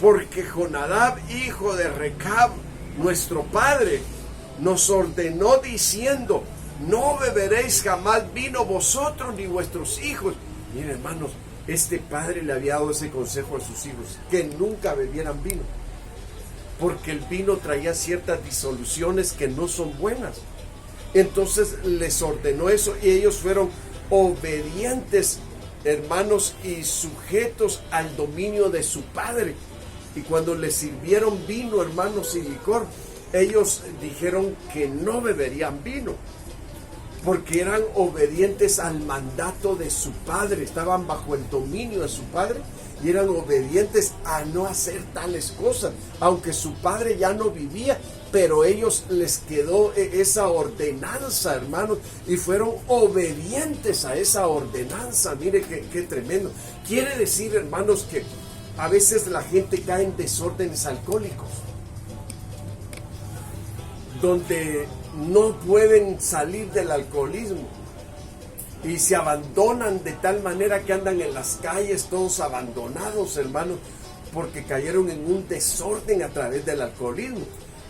porque Jonadab, hijo de Recab, nuestro padre, nos ordenó diciendo, no beberéis jamás vino vosotros ni vuestros hijos. Miren, hermanos, este padre le había dado ese consejo a sus hijos, que nunca bebieran vino, porque el vino traía ciertas disoluciones que no son buenas. Entonces les ordenó eso, y ellos fueron obedientes, hermanos, y sujetos al dominio de su padre. Y cuando les sirvieron vino, hermanos, y licor, ellos dijeron que no beberían vino, porque eran obedientes al mandato de su padre, estaban bajo el dominio de su padre y eran obedientes a no hacer tales cosas, aunque su padre ya no vivía, pero ellos les quedó esa ordenanza, hermanos, y fueron obedientes a esa ordenanza. Mire qué tremendo. Quiere decir, hermanos, que a veces la gente cae en desórdenes alcohólicos, donde no pueden salir del alcoholismo y se abandonan de tal manera que andan en las calles todos abandonados, hermanos, porque cayeron en un desorden a través del alcoholismo.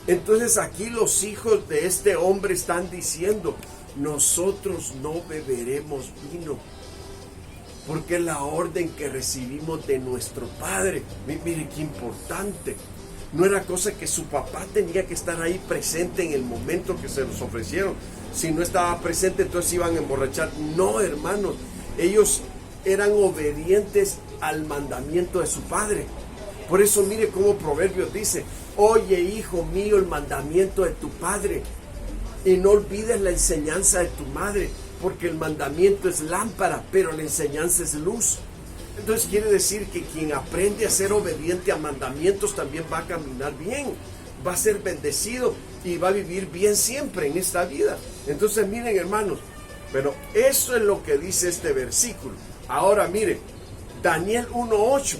Entonces aquí los hijos de este hombre están diciendo: nosotros no beberemos vino, porque es la orden que recibimos de nuestro padre. Mire qué importante. No era cosa que su papá tenía que estar ahí presente en el momento que se los ofrecieron. Si no estaba presente, entonces iban a emborrachar. No, hermanos, ellos eran obedientes al mandamiento de su padre. Por eso mire cómo Proverbios dice: oye, hijo mío, el mandamiento de tu padre, y no olvides la enseñanza de tu madre, porque el mandamiento es lámpara, pero la enseñanza es luz. Entonces quiere decir que quien aprende a ser obediente a mandamientos también va a caminar bien, va a ser bendecido y va a vivir bien siempre en esta vida. Entonces miren, hermanos, pero eso es lo que dice este versículo. Ahora mire, Daniel 1:8.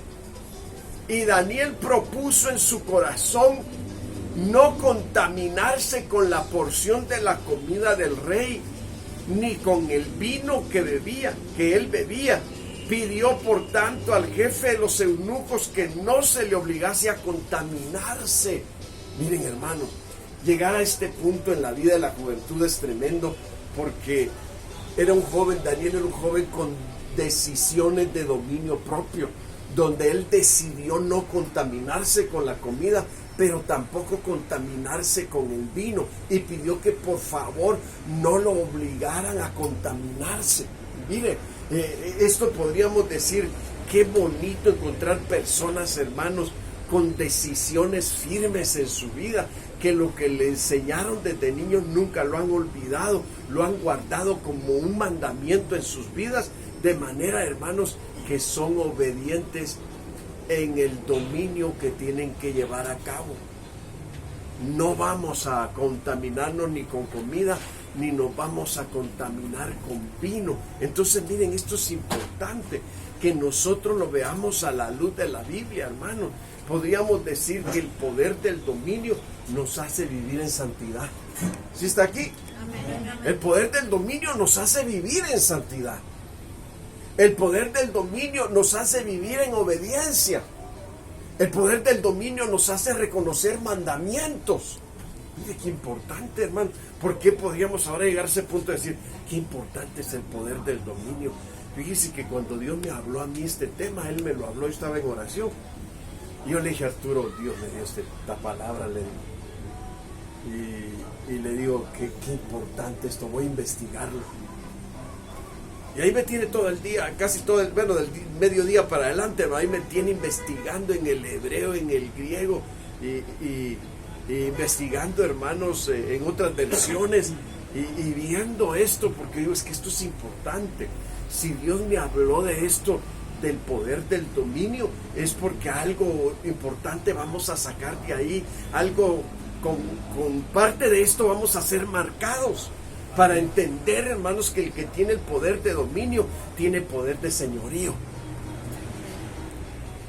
Y Daniel propuso en su corazón no contaminarse con la porción de la comida del rey, ni con el vino que él bebía. Pidió por tanto al jefe de los eunucos que no se le obligase a contaminarse. Miren, hermano, llegar a este punto en la vida de la juventud es tremendo, porque era un joven, Daniel era un joven con decisiones de dominio propio, donde él decidió no contaminarse con la comida, pero tampoco contaminarse con el vino, y pidió que por favor no lo obligaran a contaminarse. Mire, esto podríamos decir, qué bonito encontrar personas, hermanos, con decisiones firmes en su vida, que lo que le enseñaron desde niños nunca lo han olvidado, lo han guardado como un mandamiento en sus vidas, de manera, hermanos, que son obedientes en el dominio que tienen que llevar a cabo. No vamos a contaminarnos ni con comida, ni nos vamos a contaminar con vino. Entonces miren, esto es importante, que nosotros lo veamos a la luz de la Biblia, hermano. Podríamos decir que el poder del dominio nos hace vivir en santidad. ¿Sí está aquí? Amén. El poder del dominio nos hace vivir en santidad. El poder del dominio nos hace vivir en obediencia. El poder del dominio nos hace reconocer mandamientos. Mire qué importante, hermano. ¿Por qué podríamos ahora llegar a ese punto de decir qué importante es el poder del dominio? Fíjese que cuando Dios me habló a mí este tema, Él me lo habló, yo estaba en oración. Y yo le dije a Arturo, Dios me dio esta palabra, le digo. Y le digo, qué importante esto, voy a investigarlo. Y ahí me tiene todo el día, casi todo del mediodía para adelante, ahí me tiene investigando en el hebreo, en el griego, y investigando, hermanos, en otras versiones, y viendo esto, porque digo, es que esto es importante. Si Dios me habló de esto, del poder del dominio, es porque algo importante vamos a sacar de ahí, algo con parte de esto vamos a ser marcados, para entender, hermanos, que el que tiene el poder de dominio tiene poder de señorío.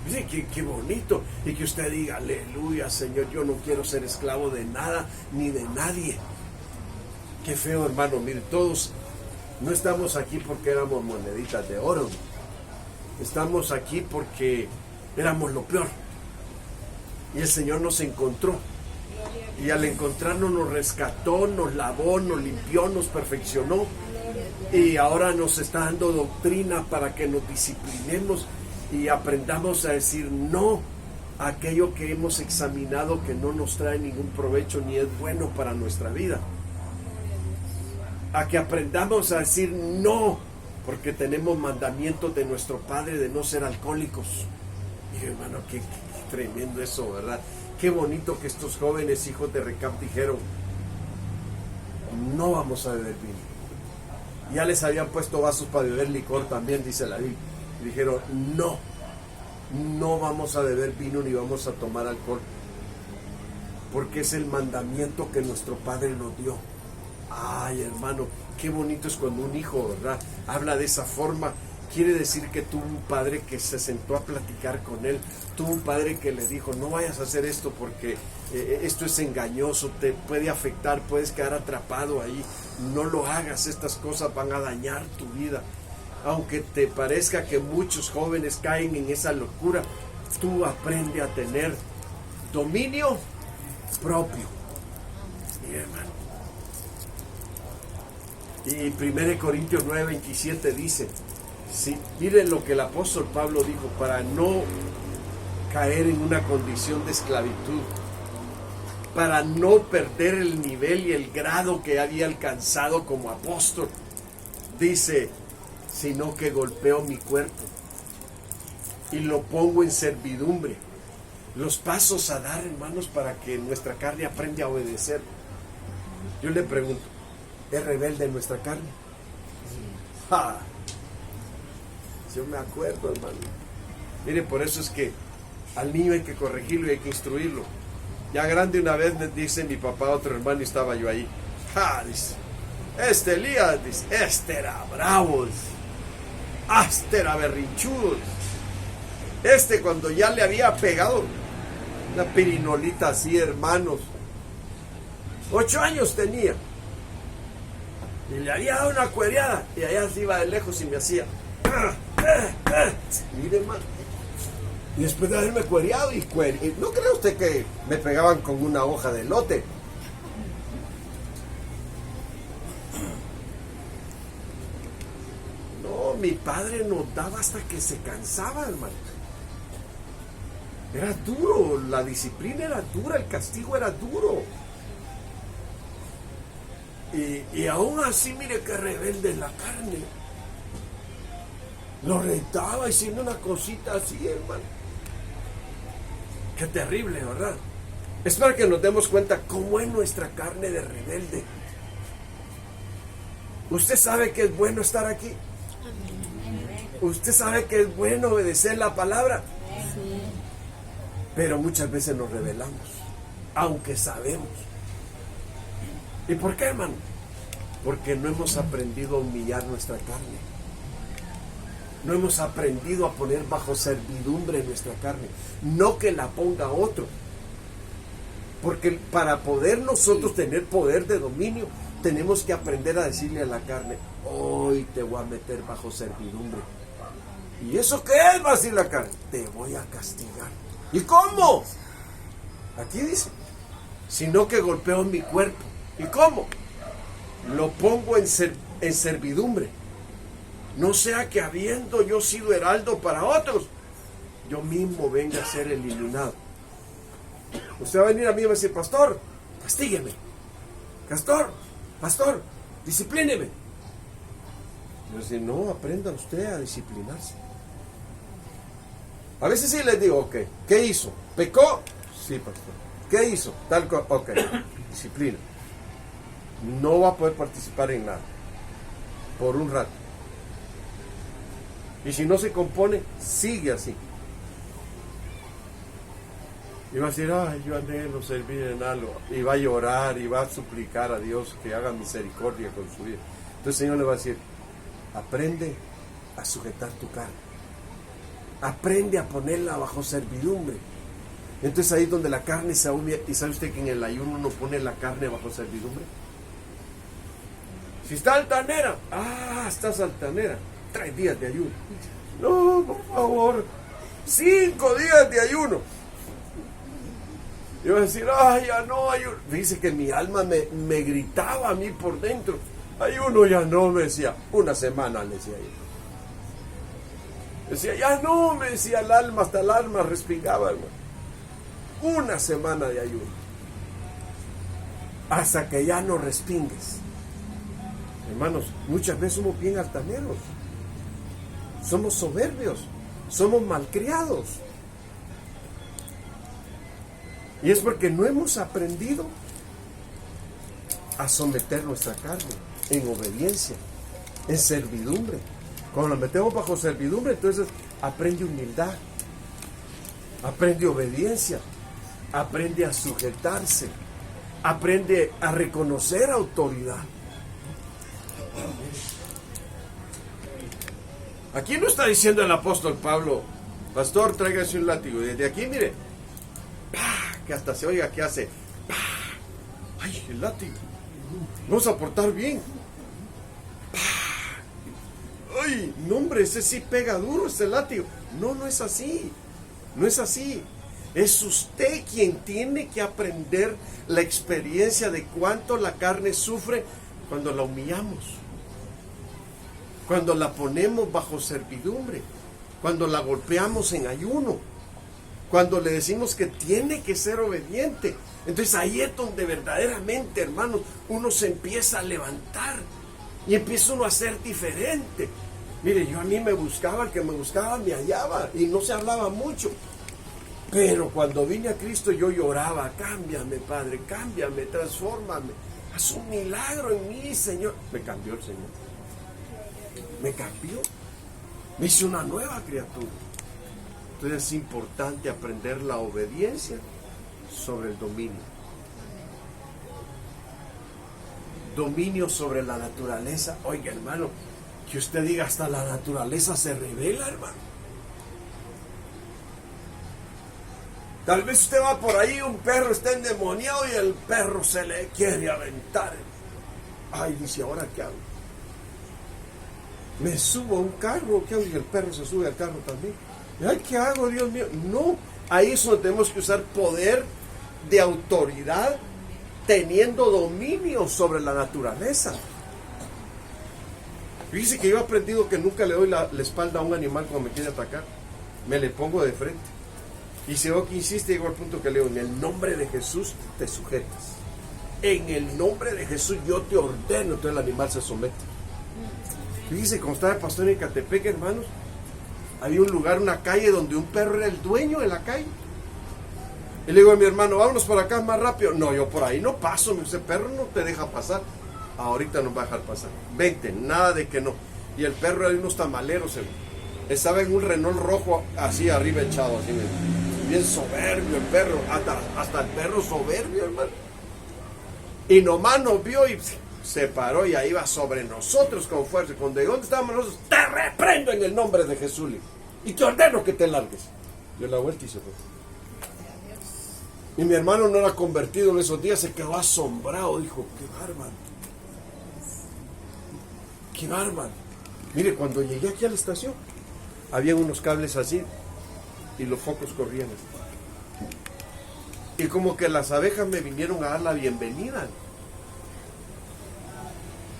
Mire qué bonito, y que usted diga, aleluya, Señor, yo no quiero ser esclavo de nada ni de nadie. Qué feo, hermano. Mire, todos no estamos aquí porque éramos moneditas de oro, estamos aquí porque éramos lo peor, y el Señor nos encontró, y al encontrarnos nos rescató, nos lavó, nos limpió, nos perfeccionó, y ahora nos está dando doctrina para que nos disciplinemos y aprendamos a decir no a aquello que hemos examinado que no nos trae ningún provecho ni es bueno para nuestra vida. A que aprendamos a decir no, porque tenemos mandamientos de nuestro Padre de no ser alcohólicos. Y hermano, tremendo eso, ¿verdad? Qué bonito que estos jóvenes hijos de Recab dijeron, no vamos a beber vino. Ya les habían puesto vasos para beber licor también, dice la Biblia. Y dijeron, no vamos a beber vino ni vamos a tomar alcohol, porque es el mandamiento que nuestro Padre nos dio. Ay, hermano, qué bonito es cuando un hijo, ¿verdad?, habla de esa forma. Quiere decir que tuvo un padre que se sentó a platicar con él, tuvo un padre que le dijo, no vayas a hacer esto porque esto es engañoso, te puede afectar, puedes quedar atrapado ahí, no lo hagas, estas cosas van a dañar tu vida. Aunque te parezca que muchos jóvenes caen en esa locura, tú aprende a tener dominio propio, mi hermano. Y 1 Corintios 9:27 dice, sí, miren lo que el apóstol Pablo dijo, para no caer en una condición de esclavitud, para no perder el nivel y el grado que había alcanzado como apóstol. Dice, sino que golpeo mi cuerpo y lo pongo en servidumbre. Los pasos a dar, hermanos, para que nuestra carne aprenda a obedecer. Yo le pregunto, ¿es rebelde nuestra carne? ¡Ja! Yo me acuerdo, hermano. Mire, por eso es que al niño hay que corregirlo y hay que instruirlo. Ya grande una vez me dice mi papá a otro hermano y estaba yo ahí. ¡Ja! Dice, este Elías, dice, este era bravo, dice. Este era berrinchudo. Este cuando ya le había pegado una pirinolita así, hermanos. 8 años tenía. Y le había dado una cuereada. Y allá se iba de lejos y me hacía. Mire, hermano. Y después de haberme cuereado y ¿no cree usted que me pegaban con una hoja de elote? No, mi padre nos daba hasta que se cansaba, hermano. Era duro, la disciplina era dura, el castigo era duro. Y aún así, mire qué rebelde la carne. Lo retaba diciendo una cosita así, hermano. Qué terrible, ¿verdad? Es para que nos demos cuenta cómo es nuestra carne de rebelde. ¿Usted sabe que es bueno estar aquí? ¿Usted sabe que es bueno obedecer la palabra? Sí. Pero muchas veces nos rebelamos, aunque sabemos. ¿Y por qué, hermano? Porque no hemos aprendido a humillar nuestra carne. No hemos aprendido a poner bajo servidumbre nuestra carne. No que la ponga otro. Porque para poder nosotros tener poder de dominio, tenemos que aprender a decirle a la carne, hoy te voy a meter bajo servidumbre. ¿Y eso qué es? Va a decir la carne, te voy a castigar. ¿Y cómo? Aquí dice, sino que golpeo mi cuerpo. ¿Y cómo? Lo pongo en servidumbre. No sea que habiendo yo sido heraldo para otros, yo mismo venga a ser eliminado. Usted va a venir a mí y va a decir, pastor, castígueme. Pastor, disciplíneme. Yo decir, no, aprenda usted a disciplinarse. A veces sí les digo, ok, ¿qué hizo? ¿Pecó? Sí, pastor. ¿Qué hizo? Tal cosa, ok, disciplina. No va a poder participar en nada por un rato. Y si no se compone, sigue así. Y va a decir, ay, yo anhelo servir en algo. Y va a llorar y va a suplicar a Dios que haga misericordia con su vida. Entonces el Señor le va a decir, aprende a sujetar tu carne. Aprende a ponerla bajo servidumbre. Entonces ahí es donde la carne se humilla. ¿Y sabe usted que en el ayuno uno pone la carne bajo servidumbre? Si está altanera, estás altanera, 3 días de ayuno. No, por favor, 5 días de ayuno. Yo voy a decir, ya no ayuno. Dice que mi alma me gritaba a mí por dentro. Ayuno ya no, me decía, 1 semana, le decía yo. Decía, ya no, me decía el alma, hasta el alma respingaba, hermano. 1 semana de ayuno. Hasta que ya no respingues. Hermanos, muchas veces somos bien altaneros. Somos soberbios. Somos malcriados. Y es porque no hemos aprendido a someter nuestra carne en obediencia, en servidumbre. Cuando la metemos bajo servidumbre, entonces aprende humildad, aprende obediencia, aprende a sujetarse, aprende a reconocer autoridad. Aquí no está diciendo el apóstol Pablo, pastor, tráigase un látigo. Desde aquí, mire, ¡pah!, que hasta se oiga que hace, ¡pah!, ¡ay, el látigo! Vamos a portar bien. ¡Pah!, ¡ay, no, hombre! Ese sí pega duro, ese látigo. No, no es así. No es así. Es usted quien tiene que aprender la experiencia de cuánto la carne sufre cuando la humillamos, cuando la ponemos bajo servidumbre, cuando la golpeamos en ayuno, cuando le decimos que tiene que ser obediente. Entonces ahí es donde verdaderamente, hermanos, uno se empieza a levantar y empieza uno a ser diferente. Mire, yo a mí me buscaba, el que me buscaba me hallaba y no se hablaba mucho. Pero cuando vine a Cristo yo lloraba, cámbiame, Padre, cámbiame, transfórmame, haz un milagro en mí, Señor. Me cambió el Señor. Me cambió. Me hizo una nueva criatura. Entonces es importante aprender la obediencia sobre el dominio. Dominio sobre la naturaleza. Oiga, hermano, que usted diga hasta la naturaleza se revela, hermano. Tal vez usted va por ahí, un perro está endemoniado y el perro se le quiere aventar. Ay, dice, ¿ahora qué hago? ¿Me subo a un carro? ¿Qué hago? Y el perro se sube al carro también. Ay, ¿qué hago, Dios mío? No, ahí es donde tenemos que usar poder de autoridad, teniendo dominio sobre la naturaleza. Fíjese que yo he aprendido que nunca le doy la espalda a un animal cuando me quiere atacar. Me le pongo de frente. Y si veo que insiste, llego al punto que leo, en el nombre de Jesús te sujetas. En el nombre de Jesús yo te ordeno. Entonces el animal se somete. Fíjese, cuando estaba el pastor en Ecatepec, hermanos, había un lugar, una calle donde un perro era el dueño de la calle. Y le digo a mi hermano, vámonos por acá más rápido. No, yo por ahí no paso, ese perro no te deja pasar. Ahorita nos va a dejar pasar. Vente, nada de que no. Y el perro era de unos tamaleros, estaba en un Renault rojo, así arriba echado, así bien soberbio el perro, hasta el perro soberbio, hermano. Y nomás nos vio y se paró y ahí va sobre nosotros con fuerza. Cuando llegó donde estábamos nosotros, te reprendo en el nombre de Jesús y te ordeno que te largues. Dio la vuelta y se fue. Y mi hermano no era convertido en esos días, se quedó asombrado, dijo, qué bárbaro. Qué bárbaro. Mire, cuando llegué aquí a la estación, había unos cables así y los focos corrían. Y como que las abejas me vinieron a dar la bienvenida.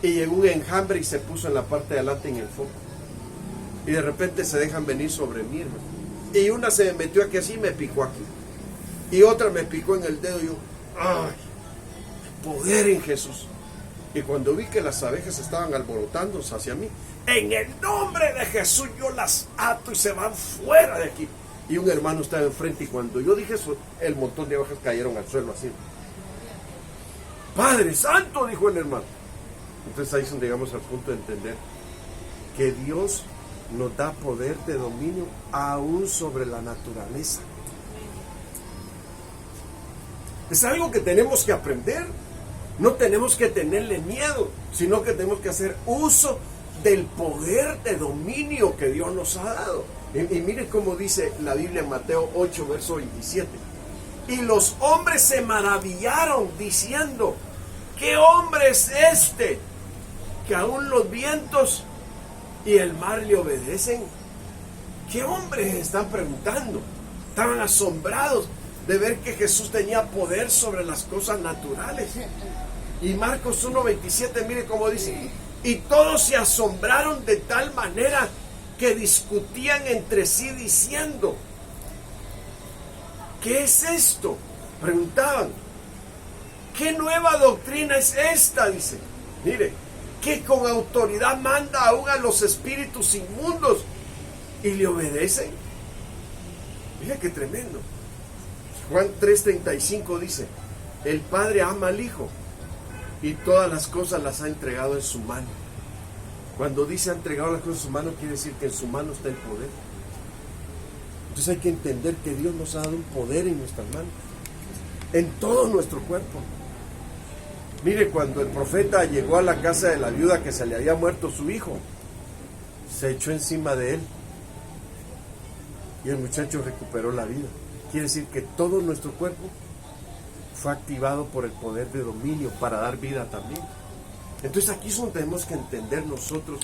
Y llegó un enjambre y se puso en la parte de adelante en el foco. Y de repente se dejan venir sobre mí, hermano. Y una se me metió aquí así y me picó aquí. Y otra me picó en el dedo y yo, ¡ay! Poder en Jesús. Y cuando vi que las abejas estaban alborotándose hacia mí, en el nombre de Jesús yo las ato y se van fuera de aquí. Y un hermano estaba enfrente y cuando yo dije eso, el montón de abejas cayeron al suelo así. Padre Santo, dijo el hermano. Entonces ahí es donde llegamos al punto de entender que Dios nos da poder de dominio aún sobre la naturaleza. Es algo que tenemos que aprender. No tenemos que tenerle miedo, sino que tenemos que hacer uso del poder de dominio que Dios nos ha dado. Y mire cómo dice la Biblia en Mateo 8, verso 27. Y los hombres se maravillaron diciendo, ¿qué hombre es este que aún los vientos y el mar le obedecen? ¿Qué hombres están preguntando? Estaban asombrados de ver que Jesús tenía poder sobre las cosas naturales. Y Marcos 1:27, mire cómo dice, y todos se asombraron de tal manera que discutían entre sí diciendo, ¿qué es esto? Preguntaban, ¿qué nueva doctrina es esta? Dice, mire, que con autoridad manda aún a los espíritus inmundos y le obedecen. Mira qué tremendo. Juan 3:35 dice, el Padre ama al Hijo y todas las cosas las ha entregado en su mano. Cuando dice ha entregado las cosas en su mano, quiere decir que en su mano está el poder. Entonces hay que entender que Dios nos ha dado un poder en nuestras manos, en todo nuestro cuerpo. Mire, cuando el profeta llegó a la casa de la viuda que se le había muerto su hijo, se echó encima de él y el muchacho recuperó la vida. Quiere decir que todo nuestro cuerpo fue activado por el poder de dominio para dar vida también. Entonces aquí es donde tenemos que entender nosotros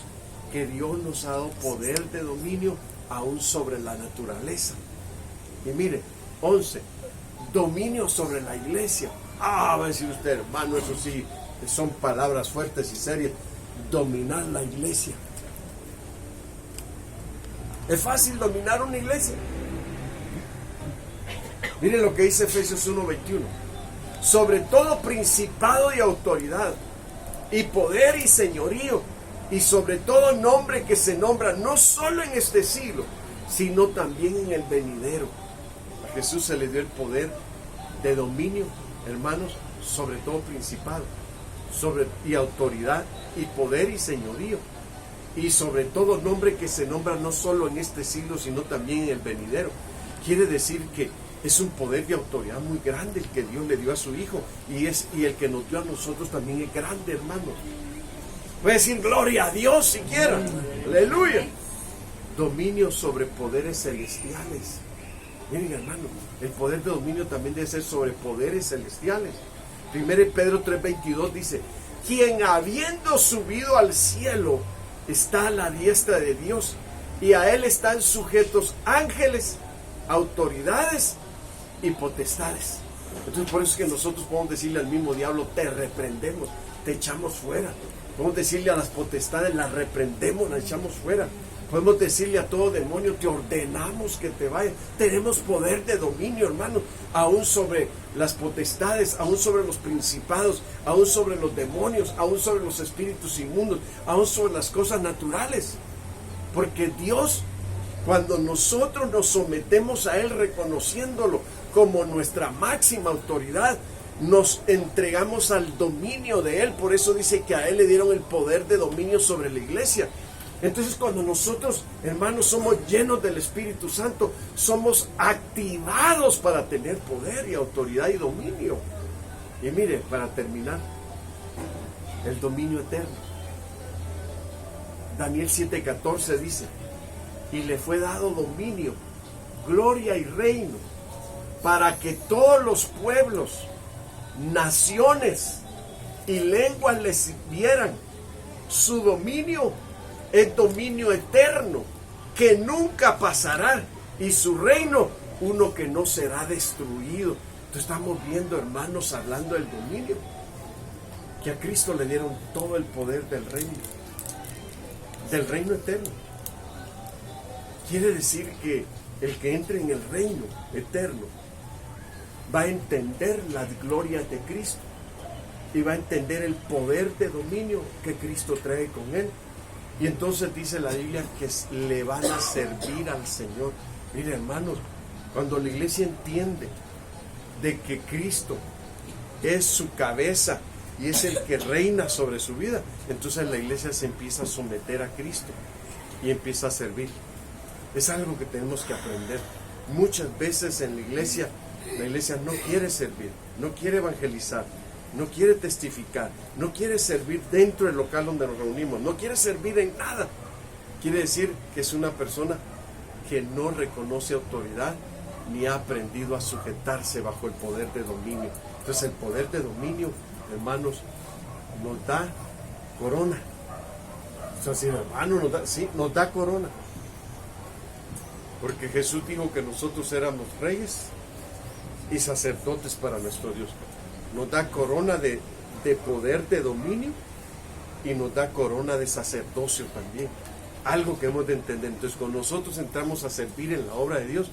que Dios nos ha dado poder de dominio aún sobre la naturaleza. Y mire, 11, dominio sobre la iglesia. Va a decir usted, hermano, eso sí, son palabras fuertes y serias. Dominar la iglesia. ¿Es fácil dominar una iglesia? Miren lo que dice Efesios 1:21. Sobre todo principado y autoridad, y poder y señorío, y sobre todo nombre que se nombra no solo en este siglo, sino también en el venidero. A Jesús se le dio el poder de dominio, hermanos, sobre todo principado, y autoridad, y poder y señorío, y sobre todo nombre que se nombra no solo en este siglo, sino también en el venidero. Quiere decir que es un poder de autoridad muy grande el que Dios le dio a su Hijo, y el que nos dio a nosotros también es grande, hermano. Voy a decir gloria a Dios si quieren. Aleluya. Dominio sobre poderes celestiales. Miren, hermano, el poder de dominio también debe ser sobre poderes celestiales. 1 Pedro 3:22 dice, quien habiendo subido al cielo está a la diestra de Dios, y a él están sujetos ángeles, autoridades y potestades. Entonces por eso es que nosotros podemos decirle al mismo diablo, te reprendemos, te echamos fuera. Podemos decirle a las potestades, las reprendemos, las echamos fuera. Podemos decirle a todo demonio, te ordenamos que te vaya. Tenemos poder de dominio, hermano, aún sobre las potestades, aún sobre los principados, aún sobre los demonios, aún sobre los espíritus inmundos, aún sobre las cosas naturales. Porque Dios, cuando nosotros nos sometemos a Él reconociéndolo como nuestra máxima autoridad, nos entregamos al dominio de Él. Por eso dice que a Él le dieron el poder de dominio sobre la iglesia. Entonces cuando nosotros, hermanos, somos llenos del Espíritu Santo, somos activados para tener poder y autoridad y dominio. Y mire, para terminar, el dominio eterno. Daniel 7:14 dice, y le fue dado dominio, gloria y reino, para que todos los pueblos, naciones y lenguas les vieran. Su dominio es dominio eterno, que nunca pasará, y su reino, uno que no será destruido. Entonces estamos viendo, hermanos, hablando del dominio, que a Cristo le dieron todo el poder del reino eterno. Quiere decir que el que entre en el reino eterno va a entender las glorias de Cristo y va a entender el poder de dominio que Cristo trae con él. Y entonces dice la Biblia que le van a servir al Señor. Mire, hermanos, cuando la iglesia entiende de que Cristo es su cabeza y es el que reina sobre su vida, entonces la iglesia se empieza a someter a Cristo y empieza a servir. Es algo que tenemos que aprender. Muchas veces en la iglesia no quiere servir, no quiere evangelizar, no quiere testificar, no quiere servir dentro del local donde nos reunimos, no quiere servir en nada. Quiere decir que es una persona que no reconoce autoridad ni ha aprendido a sujetarse bajo el poder de dominio. Entonces el poder de dominio, hermanos, nos da corona. Entonces, hermano, nos da corona. Porque Jesús dijo que nosotros éramos reyes y sacerdotes para nuestro Dios. Nos da corona de poder de dominio y nos da corona de sacerdocio también. Algo que hemos de entender. Entonces, cuando nosotros entramos a servir en la obra de Dios,